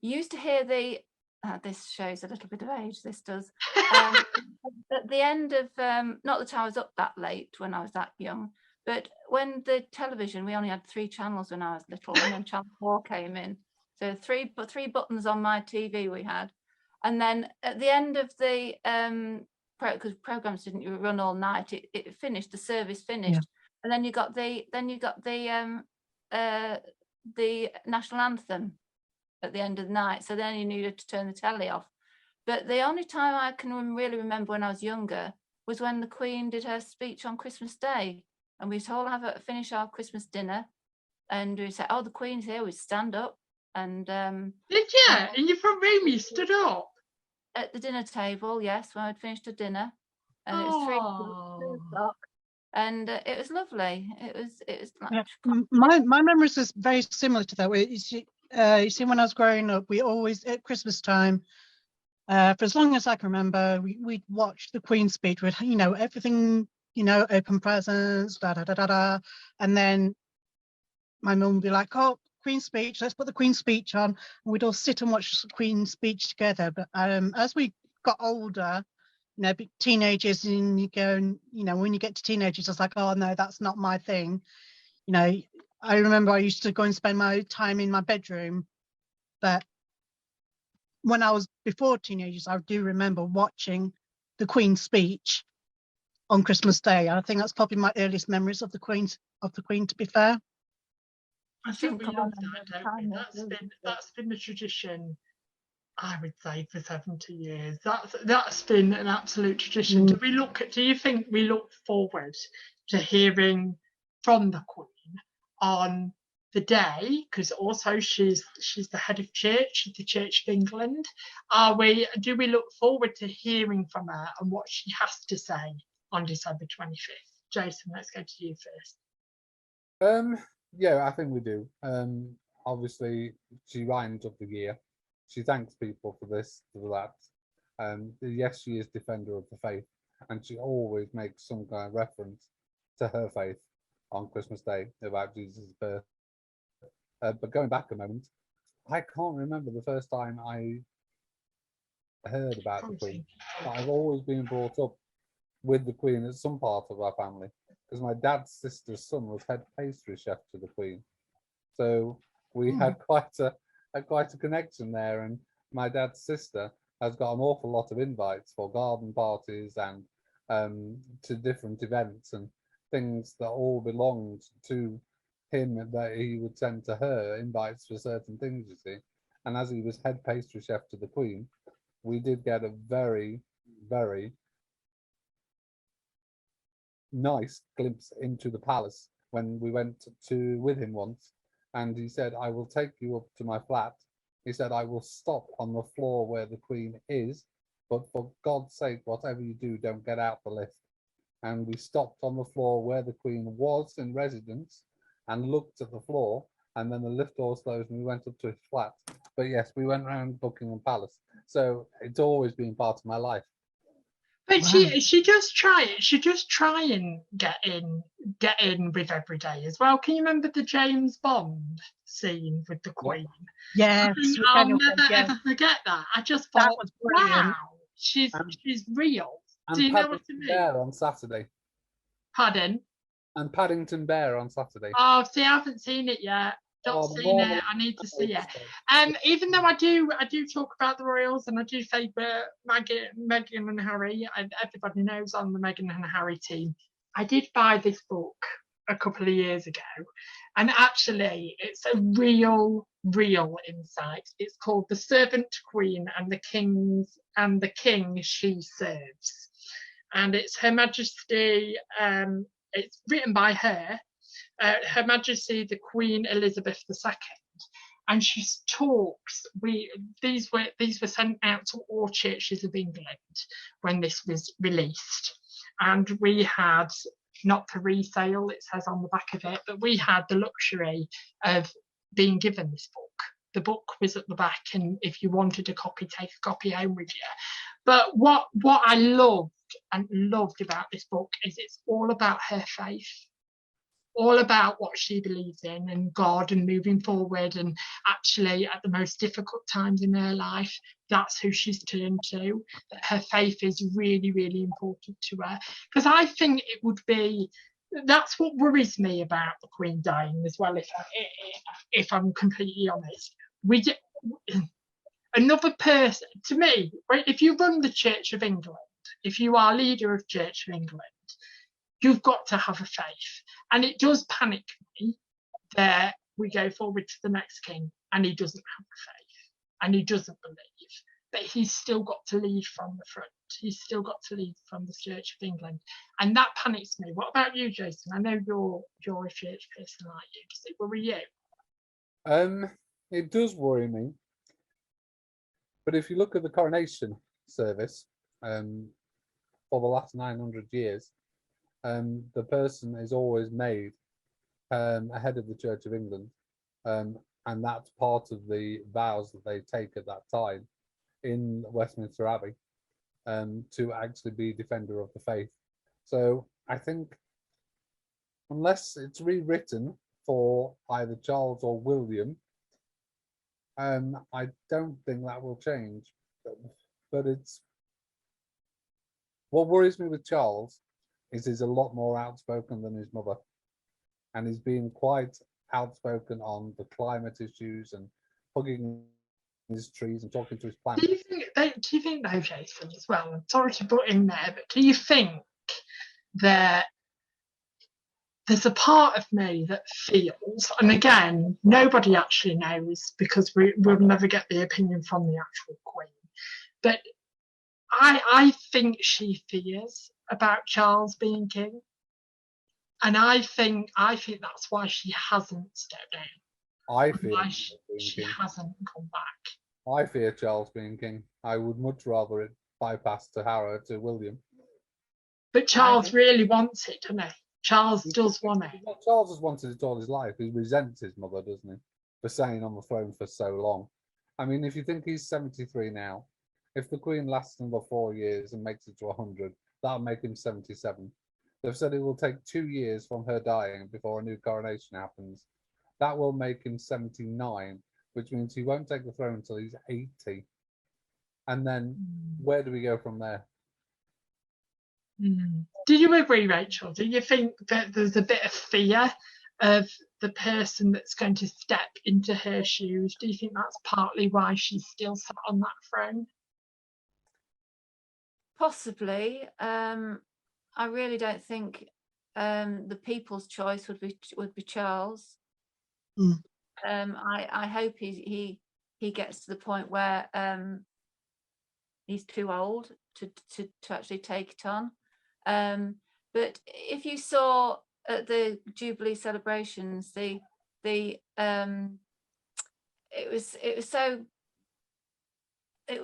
hear the this shows a little bit of age, this does. At the end of not that I was up that late when I was that young, but when the television, we only had 3 channels when I was little, and then Channel 4 came in. So three buttons on my TV we had, and then at the end of the because programs didn't run all night, it finished. The service finished, and then you got the national anthem at the end of the night. So then you needed to turn the telly off. But the only time I can really remember when I was younger was when the Queen did her speech on Christmas Day, and we'd all finish our Christmas dinner, and we'd say, "Oh, the Queen's here." We'd stand up. And did you? In your front room, you stood up at the dinner table. Yes, when I'd finished the dinner, and it was 3 o'clock, and it was lovely. It was like my memories is very similar to that. You see, when I was growing up, we always at Christmas time, for as long as I can remember, we'd watch the Queen's speech with everything, open presents, da da da da da, and then my mum would be like, "Oh, Queen's speech, let's put the Queen's speech on," and we'd all sit and watch the Queen's speech together. But as we got older, teenagers, and you go, and when you get to teenagers, it's like, "Oh no, that's not my thing." I remember I used to go and spend my time in my bedroom, but when I was before teenagers, I do remember watching the Queen's speech on Christmas Day. I think that's probably my earliest memories of the Queen. To be fair. I think we love that, don't we? That's been the tradition, I would say, for 70 years. That's been an absolute tradition. Do you think we look forward to hearing from the Queen on the day? Because also she's the head of church, the Church of England. Do we look forward to hearing from her and what she has to say on December 25th? Jason, let's go to you first. Yeah, I think we do. Obviously, she winds up the gear. She thanks people for this, for that. Yes, she is defender of the faith, and she always makes some kind of reference to her faith on Christmas Day about Jesus' birth. But going back a moment, I can't remember the first time I heard about the Queen. But I've always been brought up with the Queen as some part of our family, because my dad's sister's son was head pastry chef to the Queen. So we had quite a connection there, and my dad's sister has got an awful lot of invites for garden parties and to different events and things that all belonged to him that he would send to her, invites for certain things, you see. And as he was head pastry chef to the Queen, we did get a very, very nice glimpse into the palace when we went to with him once, and he said, I will take you up to my flat. He said, I will stop on the floor where the Queen is, but for God's sake, whatever you do, don't get out the lift. And we stopped on the floor where the Queen was in residence and looked at the floor, and then the lift doors closed and we went up to his flat. But yes, we went around Buckingham Palace, so it's always been part of my life. But she does try it. She does try and get in with every day as well. Can you remember the James Bond scene with the Queen? Yes, I'll never ever forget that. I just thought, that was brilliant. wow, she's real. And Do you know what I Paddington mean? Bear on Saturday. Pardon? And Paddington Bear on Saturday. Oh, see, I haven't seen it yet. Not seen it. I need to see it. Even though I do talk about the royals and I do favour Meghan and Harry, and everybody knows I'm the Meghan and Harry team. I did buy this book a couple of years ago, and actually, it's a real insight. It's called The Servant Queen and the King She Serves, and it's Her Majesty. It's written by her. Her Majesty the Queen Elizabeth II, and she talks. These were sent out to all churches of England when this was released, and we had, not for resale, it says on the back of it, but we had the luxury of being given this book. The book was at the back, and if you wanted a copy, take a copy home with you. But what I loved about this book is it's all about her faith. All about what she believes in and God and moving forward, and actually at the most difficult times in her life, that's who she's turned to. That her faith is really, really important to her. Because I think it would be, that's what worries me about the Queen dying as well, if I'm completely honest. Another person, to me, if you run the Church of England, if you are leader of Church of England, you've got to have a faith. And it does panic me that we go forward to the next king and he doesn't have a faith and he doesn't believe. But he's still got to lead from the front. He's still got to lead from the Church of England. And that panics me. What about you, Jason? I know you're a church person like you. Does it worry you? It does worry me. But if you look at the coronation service, for the last 900 years, the person is always made ahead of the Church of England, and that's part of the vows that they take at that time in Westminster Abbey, to actually be defender of the faith. So I think unless it's rewritten for either Charles or William, I don't think that will change. But it's what worries me with Charles is he's a lot more outspoken than his mother, and he's been quite outspoken on the climate issues and hugging his trees and talking to his plants. Do you think though, Jason, as well, I'm sorry to put in there, but do you think that there's a part of me that feels, and again, nobody actually knows because we'll never get the opinion from the actual Queen, but I think she fears about Charles being king, and I think that's why she hasn't stepped down. I fear why she hasn't come back. I fear Charles being king. I would much rather it bypass to William. But Charles really wants it, doesn't he? Charles does want it. Well, Charles has wanted it all his life. He resents his mother, doesn't he, for staying on the throne for so long. I mean, if you think he's 73 now, if the Queen lasts another 4 years and makes it to 100, that'll make him 77. They've said it will take 2 years from her dying before a new coronation happens. That will make him 79, which means he won't take the throne until he's 80. And then where do we go from there? Do you agree, Rachel? Do you think that there's a bit of fear of the person that's going to step into her shoes? Do you think that's partly why she's still sat on that throne? Possibly. I really don't think the people's choice would be Charles. I hope he gets to the point where he's too old to actually take it on. But if you saw at the Jubilee celebrations, it was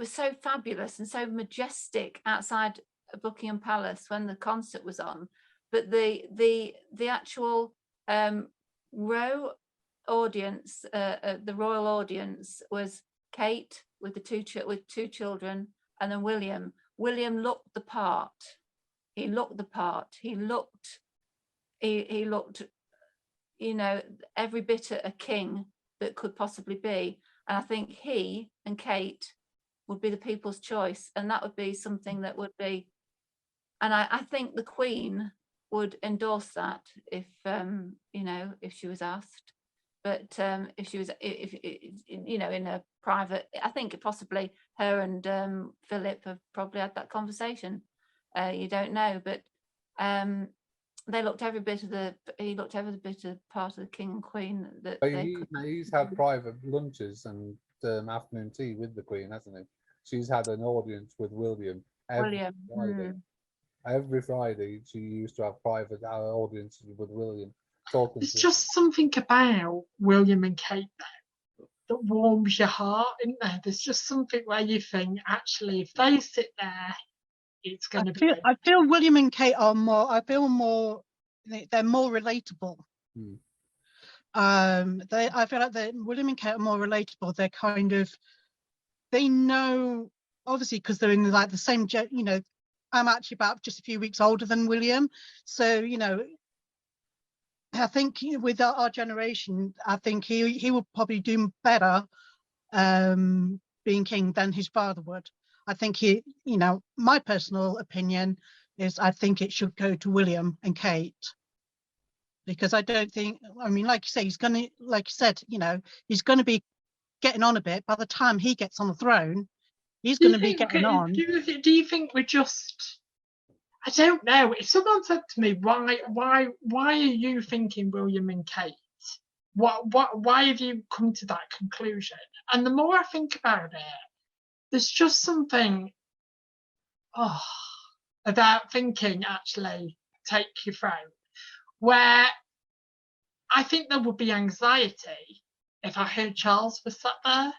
so fabulous and so majestic outside Buckingham Palace when the concert was on. But the actual row audience, the royal audience, was Kate with with two children, and then William. William looked the part. He looked the part. He looked, you know, every bit a king that could possibly be. And I think he and Kate would be the people's choice, and that would be something that would be. And I think the Queen would endorse that if you know, if she was asked. But if she was, if you know, in a private, I think possibly her and Philip have probably had that conversation. You don't know, but they looked every bit of he looked every bit of part of the King and Queen that he's had private lunches and afternoon tea with the Queen, hasn't he? She's had an audience with William every Friday. Every Friday she used to have private audiences with William. There's just something about William and Kate that warms your heart, isn't there? There's just something where you think, actually, if they sit there, it's going to be. I feel William and Kate are more. I feel more. They're more relatable. I feel like William and Kate are more relatable. They're kind of. They know, obviously, because they're in like the same. You know, I'm actually about just a few weeks older than William, so you know. I think with our generation, I think he will probably do better being king than his father would. I think you know, my personal opinion is I think it should go to William and Kate, because I don't think, I mean, like you say, he's going to, like you said, you know, he's going to be getting on a bit. By the time he gets on the throne, he's going to be getting on. Do you think we're just? I don't know. If someone said to me, why are you thinking William and Kate? Why have you come to that conclusion? And the more I think about it, there's just something about thinking, actually, take your throne, where I think there would be anxiety if I heard Charles was sat there.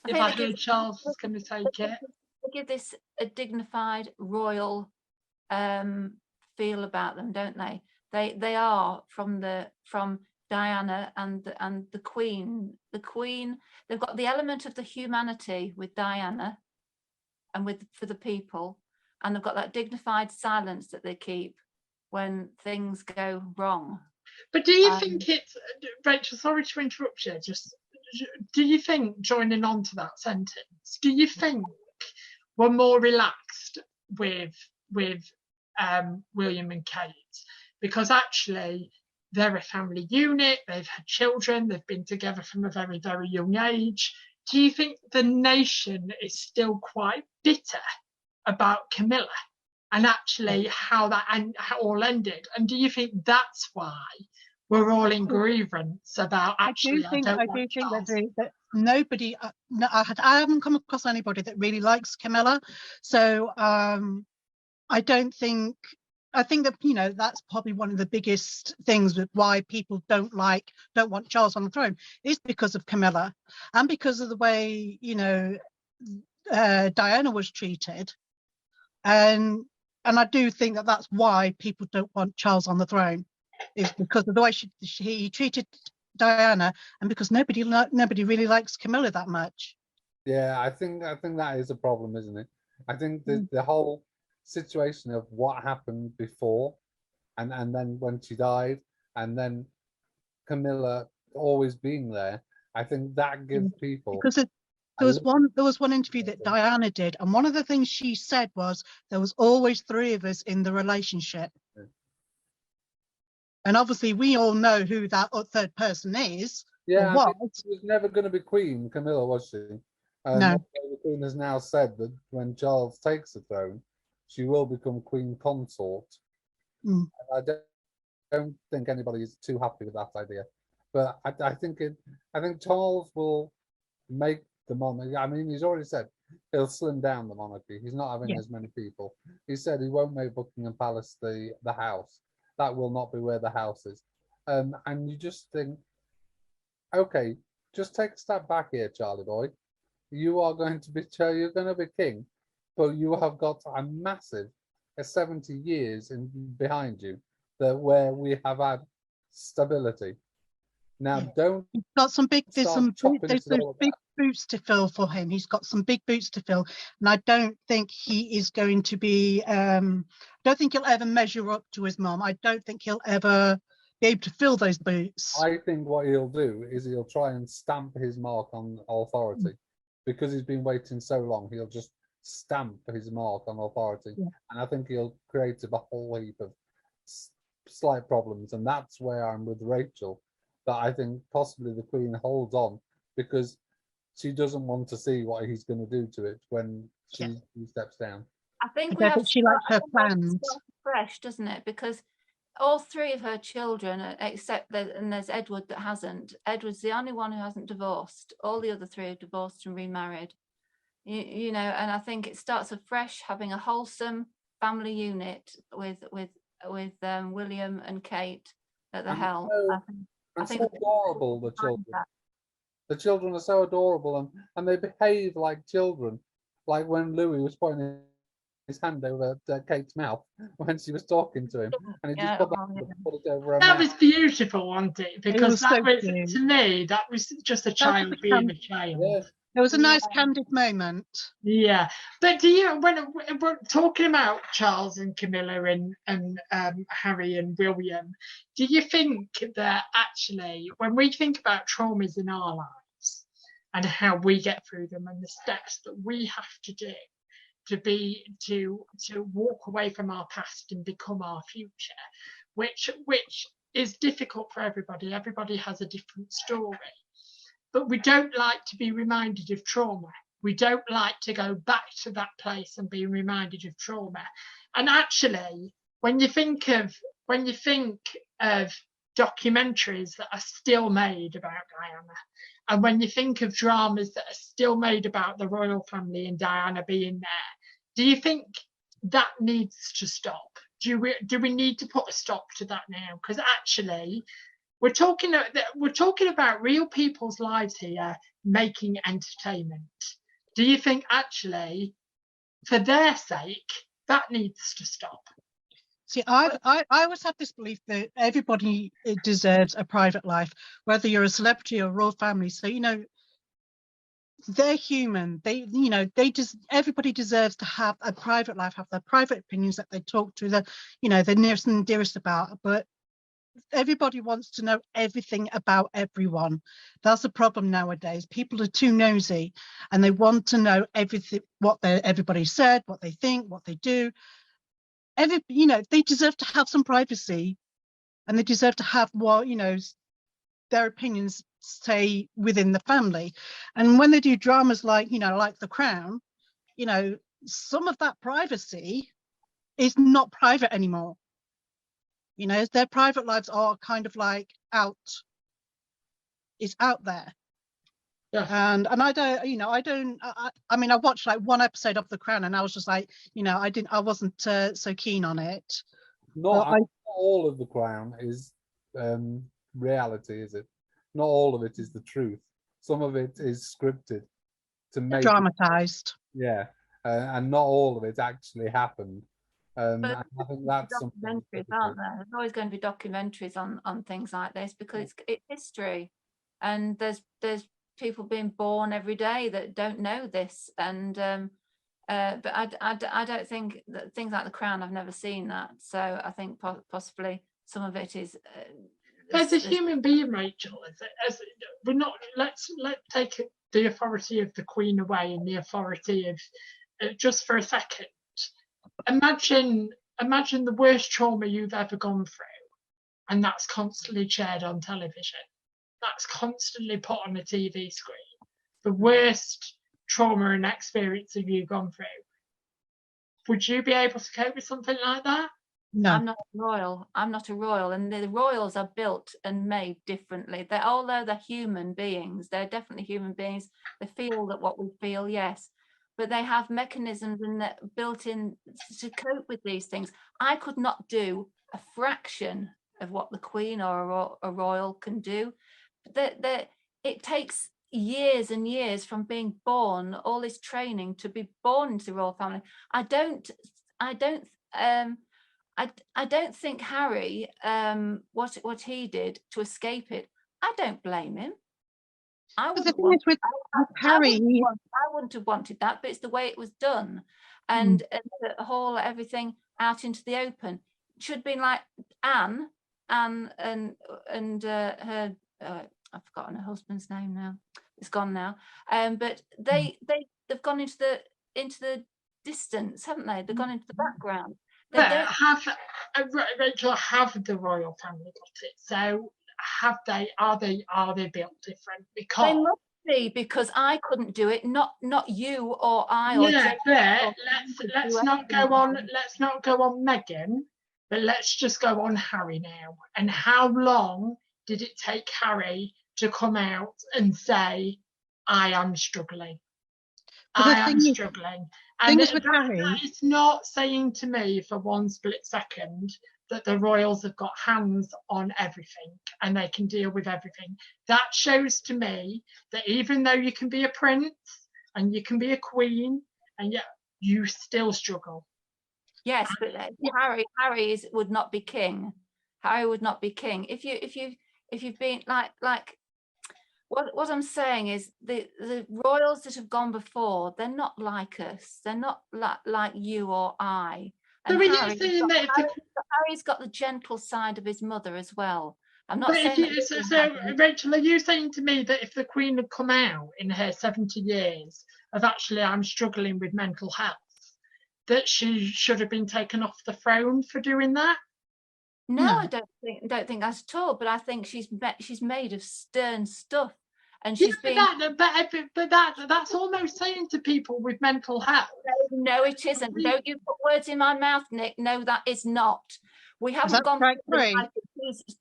If I heard Charles was going to take it. They give this a dignified royal feel about them, don't they? They are from Diana and the Queen. The Queen, they've got the element of the humanity with Diana and for the people, and they've got that dignified silence that they keep when things go wrong. But do you think it's, Rachel, sorry to interrupt you, just do you think, joining on to that sentence, do you think we're more relaxed with William and Kate, because actually they're a family unit, they've had children, they've been together from a very, very young age? Do you think the nation is still quite bitter about Camilla and actually how all ended? And do you think that's why we're all in grievance about actually? I do think that nobody, I haven't come across anybody that really likes Camilla, so I think that, you know, that's probably one of the biggest things with why people don't want Charles on the throne, is because of Camilla and because of the way, you know, Diana was treated. And and I do think that that's why people don't want Charles on the throne, is because of the way he treated Diana, and because nobody really likes Camilla that much. Yeah, I think that is a problem, isn't it? I think the whole situation of what happened before, and then when she died, and then Camilla always being there, I think that gives people, because there was one interview that Diana did, and one of the things she said was there was always three of us in the relationship. Yeah. And obviously we all know who that third person is. Yeah, or she was never going to be queen, Camilla, was she? No. The queen has now said that when Charles takes the throne, she will become queen consort. Mm. I don't think anybody is too happy with that idea, but I think Charles will make the monarchy. I mean, he's already said he'll slim down the monarchy. He's not having as many people. He said he won't make Buckingham Palace the house. That will not be where the house is. And you just think, okay, just take a step back here, Charlie boy. You are going to be king, but you have got a massive 70 years behind you where we have had stability. Now, don't. He's got some big boots to fill for him. He's got some big boots to fill, and I don't think he is going to be. I don't think he'll ever measure up to his mom. I don't think he'll ever be able to fill those boots. I think what he'll do is he'll try and stamp his mark on authority, because he's been waiting so long. He'll just stamp his mark on authority, and I think he'll create a whole heap of slight problems, and that's where I'm with Rachel. That I think possibly the Queen holds on because she doesn't want to see what he's going to do to it when he steps down. I think she likes her plans fresh, doesn't it? Because all three of her children, except and there's Edward that hasn't. Edward's the only one who hasn't divorced. All the other three are divorced and remarried. You know, and I think it starts afresh, having a wholesome family unit with William and Kate at the helm. I think so adorable, the children. The children are so adorable, and they behave like children. Like when Louis was putting his hand over Kate's mouth when she was talking to him, and he just put it over her mouth. That was beautiful, wasn't it? Because to me, that was just a child being a child. Yeah. It was a nice candid moment. Yeah, but do you, when we're talking about Charles and Camilla and Harry and William, do you think that actually, when we think about traumas in our lives and how we get through them and the steps that we have to do to walk away from our past and become our future, which is difficult for everybody. Everybody has a different story. But we don't like to be reminded of trauma. We don't like to go back to that place and be reminded of trauma. And actually, when you think of documentaries that are still made about Diana, and when you think of dramas that are still made about the royal family and Diana being there, do you think that needs to stop? Do we need to put a stop to that now? Because actually, we're talking about real people's lives here, making entertainment. Do you think actually, for their sake, that needs to stop? See, I always have this belief that everybody deserves a private life, whether you're a celebrity or royal family. So, you know, they're human. Everybody deserves to have a private life, have their private opinions that they talk to the nearest and dearest about. But everybody wants to know everything about everyone. That's the problem nowadays. People are too nosy, and they want to know everything, what everybody said, what they think, what they do. They deserve to have some privacy, and they deserve to have their opinions stay within the family. And when they do dramas like The Crown, some of that privacy is not private anymore. Their private lives are kind of like out there. Yeah. And I watched like one episode of The Crown, and I was just like, I wasn't so keen on it. Not all of The Crown is reality, is it? Not all of it is the truth. Some of it is scripted to make dramatized. And not all of it actually happened. But And I think that's something documentaries, aren't there? There's always going to be documentaries on things like this because it's history, and there's people being born every day that don't know this, and but I don't think that things like The Crown, I've never seen that, so I think possibly some of it is. There's a human being, Rachel. We're not. Let's take the authority of the Queen away and the authority of just for a second. Imagine the worst trauma you've ever gone through, and that's constantly shared on television. That's constantly put on a TV screen. The worst trauma and experience of you gone through. Would you be able to cope with something like that? No. I'm not royal. I'm not a royal, and the royals are built and made differently. Although they're human beings, they're definitely human beings. They feel that what we feel, yes, but they have mechanisms and that built in to cope with these things. I could not do a fraction of what the Queen or a royal can do. It takes years and years from being born, all this training to be born into the royal family. I don't think Harry, what he did to escape it, I don't blame him. But the thing is with Harry, I wouldn't have wanted that, but it's the way it was done, and the whole everything out into the open. It should have been like Anne and her. I've forgotten her husband's name now. It's gone now. But they've gone into the distance, haven't they? They've gone into the background. But Rachel, have the royal family got it? So have they? Are they built different? Because they must be, because I couldn't do it. Not you or I. Yeah, but let's not go on. Let's not go on Meghan, but let's just go on Harry now. And how long did it take Harry to come out and say, "I am struggling"? I am struggling. And it's not saying to me for one split second that the royals have got hands on everything and they can deal with everything. That shows to me that even though you can be a prince and you can be a queen, and yet you still struggle. Yes, but Harry would not be king. Harry would not be king. If you've been like. What I'm saying is the royals that have gone before, they're not like us. They're not like you or I. And Harry's got the gentle side of his mother as well. I'm not saying so. Rachel, are you saying to me that if the Queen had come out in her 70 years of actually I'm struggling with mental health, that she should have been taken off the throne for doing that? No, I don't think that at all. But I think she's made of stern stuff, and she's that's almost saying to people with mental health. No, it isn't. Don't you put words in my mouth, Nick. No, that is not. We haven't gone through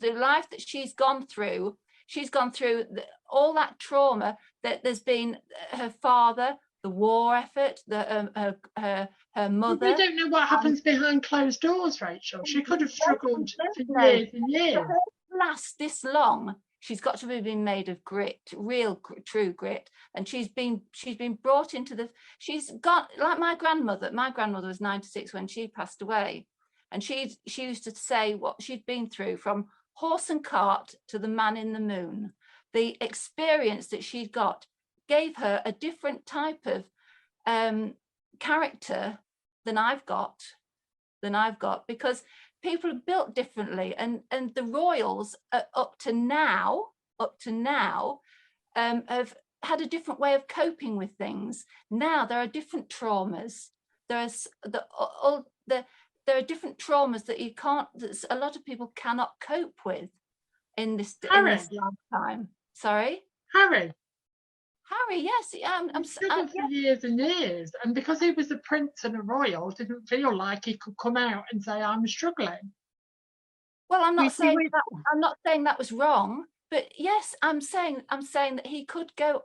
the life that she's gone through. She's gone through all that trauma that there's been. Her father, the war effort, her mother. We don't know what happens behind closed doors, Rachel. She could have struggled for years and years. For her to last this long, she's got to have been made of grit, real true grit. And she's been brought into she's got, like my grandmother. My grandmother was 96 when she passed away, and she used to say what she'd been through, from horse and cart to the man in the moon. The experience that she'd got gave her a different type of character than I've got, because people are built differently, and the royals up to now have had a different way of coping with things. Now there are different traumas. There are different traumas that a lot of people cannot cope with in this lifetime. Sorry, Harry, yes, I'm struggled for years and years, and because he was a prince and a royal, didn't feel like he could come out and say I'm struggling. Well, I'm not saying that was wrong, but yes, I'm saying that he could go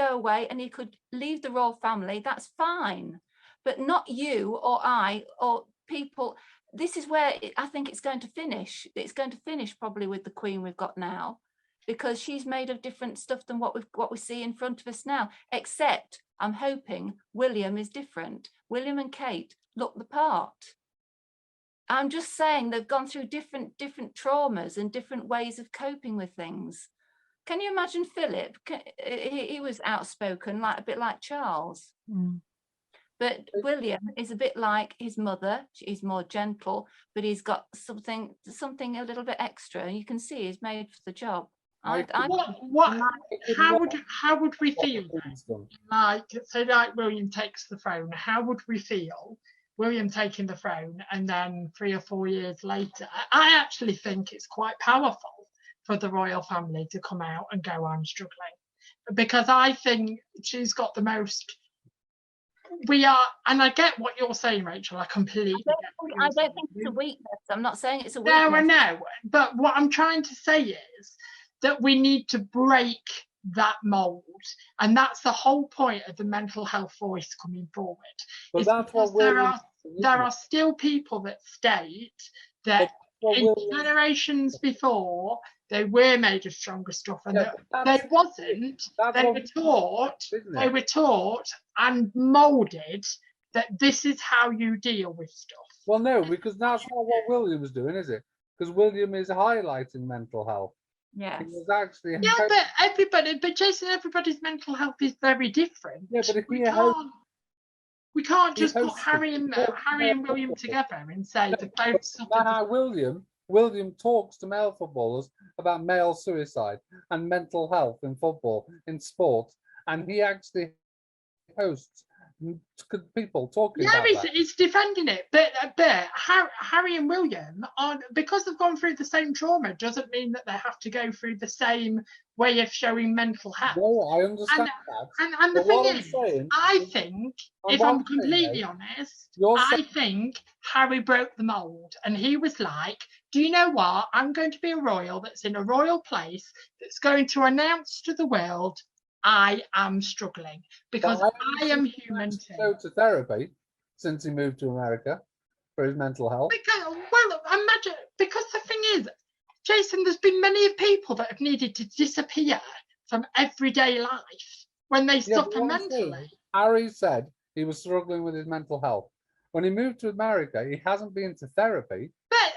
away and he could leave the royal family. That's fine, but not you or I or people. This is where I think it's going to finish. It's going to finish probably with the Queen we've got now, because she's made of different stuff than what we see in front of us now. Except I'm hoping William is different. William and Kate look the part. I'm just saying they've gone through different traumas and different ways of coping with things. Can you imagine Philip? He was outspoken, like a bit like Charles. But William is a bit like his mother. He's more gentle, but he's got something a little bit extra. You can see he's made for the job. How would we feel then? Like, so like William takes the throne, how would we feel William taking the throne and then 3 or 4 years later? I actually think it's quite powerful for the royal family to come out and go, I'm struggling, because I think she's got the most. We are, and I get what you're saying, Rachel. I completely I don't think it's a weakness. I'm not saying it's a weakness. No, I know. But what I'm trying to say is that we need to break that mold. And that's the whole point of the mental health voice coming forward. But that's what there are still people that state that in generations before, they were made of stronger stuff, and they wasn't. They were taught and moulded that this is how you deal with stuff. Well, no, because that's not what William was doing, is it? Because William is highlighting mental health. Yes. He was actually. But Jason, everybody's mental health is very different. Yeah, but if we can't just put Harry and William together and say the both suffered. William talks to male footballers about male suicide and mental health in football, in sport, and he actually hosts people talking about that. Yeah, he's defending it, but Harry and William are, because they've gone through the same trauma, doesn't mean that they have to go through the same way of showing mental health. No, I understand that. And the thing is, I think, if I'm completely honest, I think Harry broke the mold, and he was like, do you know what? I'm going to be a royal that's in a royal place that's going to announce to the world, I am struggling, because I am human too. Go to therapy since he moved to America for his mental health. Well, imagine, because the thing is, Jason, there's been many people that have needed to disappear from everyday life when they suffer mentally. Harry said he was struggling with his mental health. When he moved to America, he hasn't been to therapy. But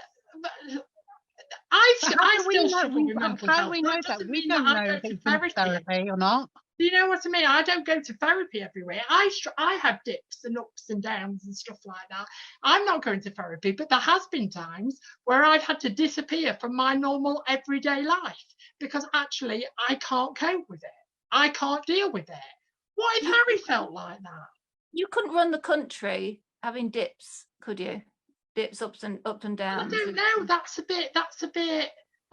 I still struggle with mental health. How do we know that? We don't know if he's in therapy or not. Do you know what I mean? I don't go to therapy everywhere. I have dips and ups and downs and stuff like that. I'm not going to therapy, but there has been times where I've had to disappear from my normal everyday life because actually I can't cope with it. I can't deal with it. What if Harry felt like that? You couldn't run the country having dips, could you? Dips up and downs. I don't know. That's a bit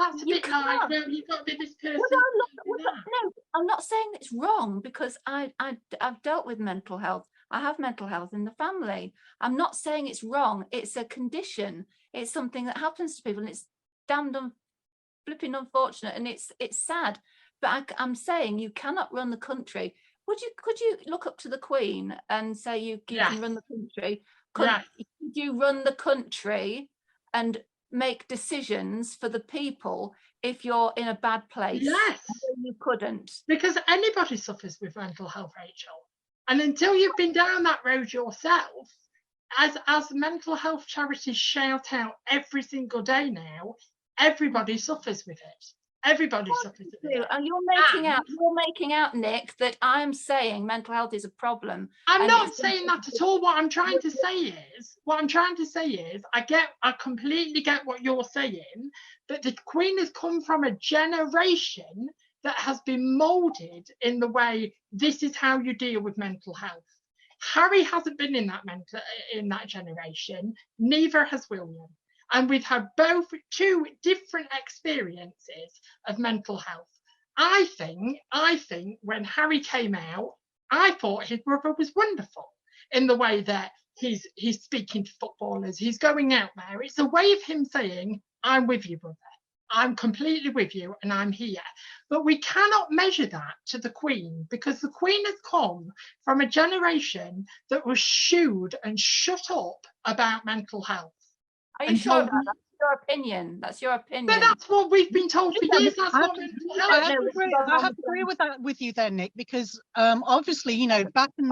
like, you've got to be this person. No, I'm not saying it's wrong, because I've dealt with mental health. I have mental health in the family. I'm not saying it's wrong. It's a condition. It's something that happens to people, and it's damned flipping unfortunate, and it's sad. But I'm saying you cannot run the country. Could you look up to the Queen and say you can run the country? Could you run the country and make decisions for the people if you're in a bad place? Yes. You couldn't. Because anybody suffers with mental health, Rachel. And until you've been down that road yourself, as mental health charities shout out every single day now, everybody suffers with it. Everybody suffers with it. And you're making out, Nick, that I'm saying mental health is a problem. I'm not saying that at all. What I'm trying to say is, I completely get what you're saying, but the Queen has come from a generation that has been moulded in the way this is how you deal with mental health. Harry hasn't been in that generation. Neither has William. And we've had two different experiences of mental health. I think when Harry came out, I thought his brother was wonderful in the way that he's speaking to footballers, he's going out there. It's a way of him saying, I'm with you, brother. I'm completely with you and I'm here. But we cannot measure that to the Queen, because the Queen has come from a generation that was shooed and shut up about mental health. Are you sure about that? That's your opinion. That's your opinion. But that's what we've been told for years. I have to agree with that with you there, Nick, because obviously, back in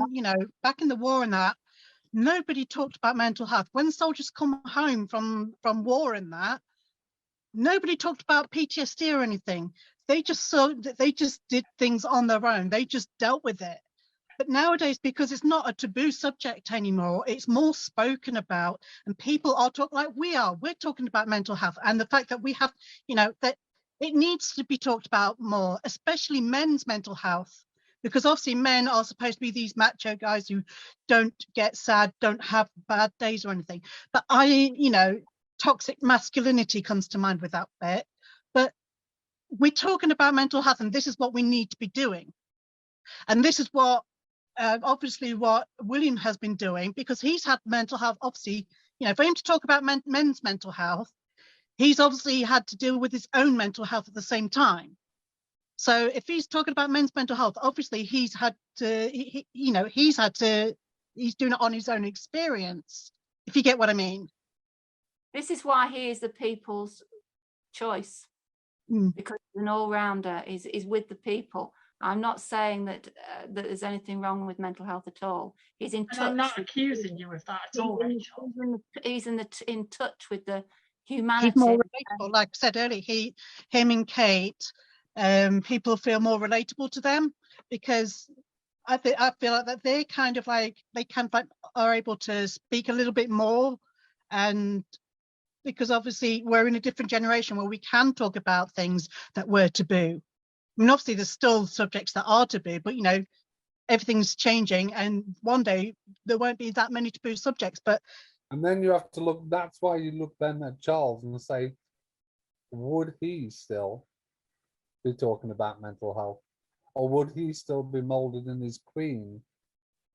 the war and that, nobody talked about mental health. When soldiers come home from war and that, nobody talked about PTSD or anything. They just did things on their own. They just dealt with it. But nowadays, because it's not a taboo subject anymore, it's more spoken about, and people are talking like we are. We're talking about mental health, and the fact that we have, that it needs to be talked about more, especially men's mental health, because obviously men are supposed to be these macho guys who don't get sad, don't have bad days or anything. But toxic masculinity comes to mind with that bit. But we're talking about mental health, and this is what we need to be doing. And this is what obviously what William has been doing, because he's had mental health, obviously, for him to talk about men's mental health, he's obviously had to deal with his own mental health at the same time. So if he's talking about men's mental health, obviously he's doing it on his own experience, if you get what I mean. This is why he is the people's choice, because he's an all-rounder, is with the people. I'm not saying that there's anything wrong with mental health at all. He's in touch. I'm not accusing you of that at all, Rachel. He's in touch with the humanity. He's more relatable. Like I said earlier, him and Kate, people feel more relatable to them, because I feel like that they are able to speak a little bit more, and because obviously we're in a different generation where we can talk about things that were taboo. I mean, obviously there's still subjects that are taboo, but everything's changing, and one day there won't be that many taboo subjects. And then you have to look, that's why you look then at Charles and say, would he still be talking about mental health? Or would he still be moulded in his queen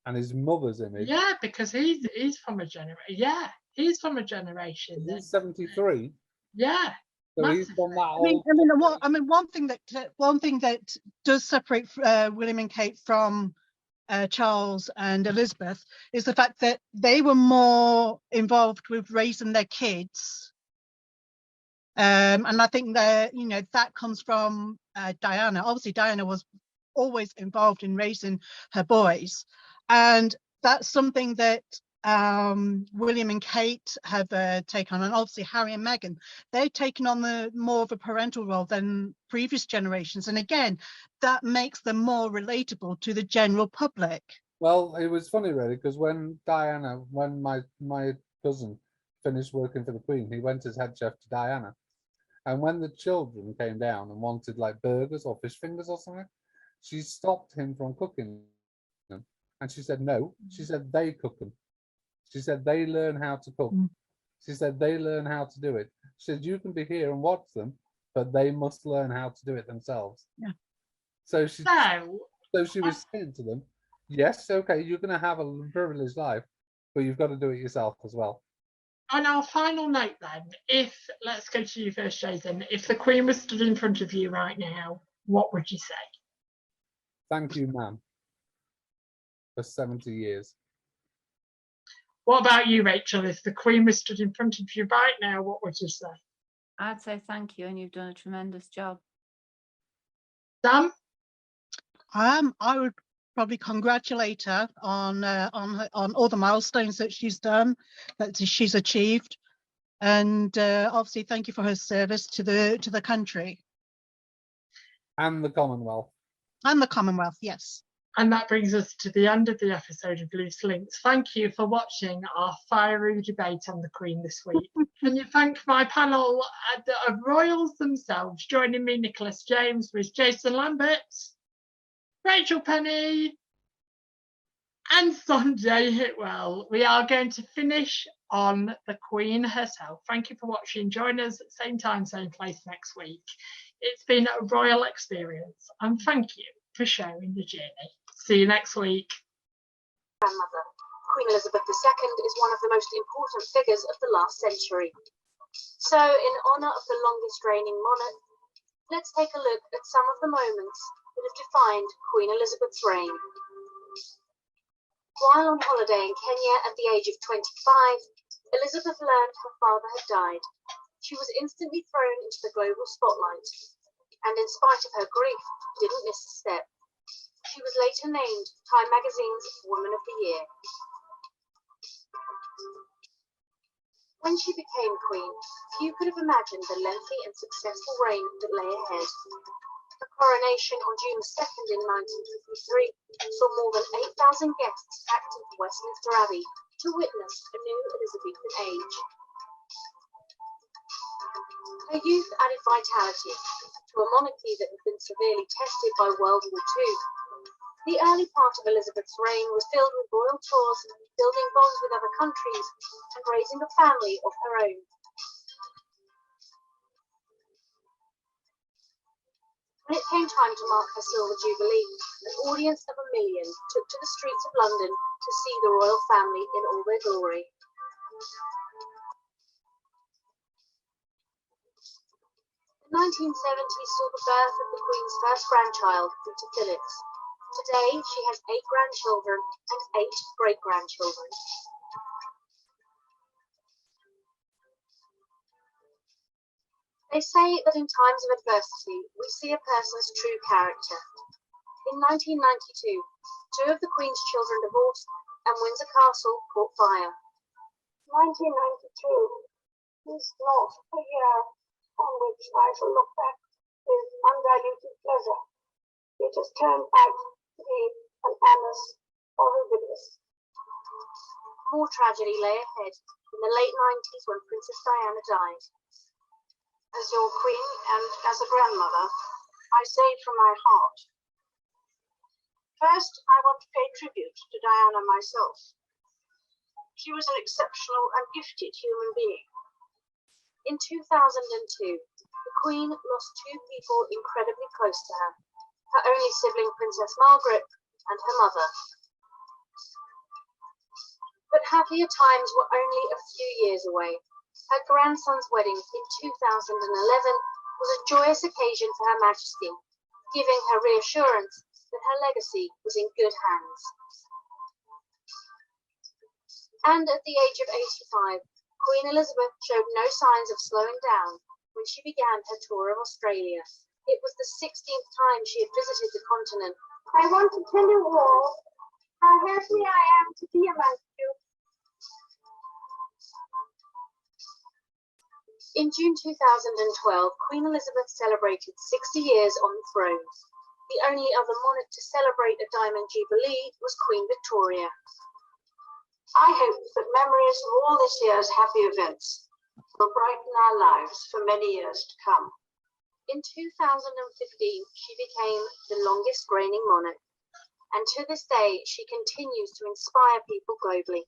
and his mother's image? Yeah, because he's from a generation. Yeah, he's from a generation. He's 73. Yeah. So he's from that one thing that does separate William and Kate from Charles and Elizabeth is the fact that they were more involved with raising their kids, and I think that that comes from Diana. Obviously, Diana was always involved in raising her boys, and that's something that William and Kate have taken on, and obviously Harry and Meghan, they've taken on the more of a parental role than previous generations, and again that makes them more relatable to the general public. Well, it was funny really, because when my cousin finished working for the Queen, he went as head chef to Diana, and when the children came down and wanted like burgers or fish fingers or something, she stopped him from cooking them, and she said no. She said they cook them. She said they learn how to cook. She said they learn how to do it. She said you can be here and watch them, but they must learn how to do it themselves. Yeah. So she was saying to them, yes, okay, you're going to have a privileged life, but you've got to do it yourself as well. On our final note then, let's go to you first, Jason. If the Queen was stood in front of you right now, what would you say? Thank you, ma'am, for 70 years. What about you, Rachel? If the Queen was stood in front of you right now, what would you say? I'd say thank you, and you've done a tremendous job. Sam? I would probably congratulate her on all the milestones that she's done, that she's achieved, and obviously thank you for her service to the country and the Commonwealth. And the Commonwealth, yes. And that brings us to the end of the episode of Loose Links. Thank you for watching our fiery debate on the Queen this week. Can you thank my panel of royals themselves? Joining me, Nicholas James, with Jason Lambert, Rachel Penny, and Sanjay Hitwell. We are going to finish on the Queen herself. Thank you for watching. Join us at the same time, same place next week. It's been a royal experience, and thank you for sharing the journey. See you next week. Grandmother, Queen Elizabeth II is one of the most important figures of the last century. So, in honour of the longest reigning monarch, let's take a look at some of the moments that have defined Queen Elizabeth's reign. While on holiday in Kenya at the age of 25, Elizabeth learned her father had died. She was instantly thrown into the global spotlight, and in spite of her grief, didn't miss a step. She was later named Time Magazine's Woman of the Year. When she became queen, few could have imagined the lengthy and successful reign that lay ahead. Her coronation on June 2nd in 1953 saw more than 8,000 guests packed into Westminster Abbey to witness a new Elizabethan age. Her youth added vitality to a monarchy that had been severely tested by World War II. The early part of Elizabeth's reign was filled with royal tours, building bonds with other countries, and raising a family of her own. When it came time to mark her silver jubilee, an audience of 1 million took to the streets of London to see the royal family in all their glory. The 1970s saw the birth of the Queen's first grandchild, Peter Phillips. Today, she has 8 grandchildren and 8 great-grandchildren. They say that in times of adversity, we see a person's true character. In 1992, 2 of the Queen's children divorced and Windsor Castle caught fire. 1992 is not a year on which I shall look back with undiluted pleasure. It has turned out to be an annus horribilis. More tragedy lay ahead in the late 90s when Princess Diana died. As your queen and as a grandmother, I say from my heart. First, I want to pay tribute to Diana myself. She was an exceptional and gifted human being. In 2002, the Queen lost 2 people incredibly close to her, her only sibling Princess Margaret and her mother. But happier times were only a few years away. Her grandson's wedding in 2011 was a joyous occasion for Her Majesty, giving her reassurance that her legacy was in good hands. And at the age of 85, Queen Elizabeth showed no signs of slowing down when she began her tour of Australia. It was the 16th time she had visited the continent. I want to tell you all how happy I am to be amongst you. In June 2012, Queen Elizabeth celebrated 60 years on the throne. The only other monarch to celebrate a Diamond Jubilee was Queen Victoria. I hope that memories of all this year's happy events will brighten our lives for many years to come. In 2015, she became the longest reigning monarch, and to this day, she continues to inspire people globally.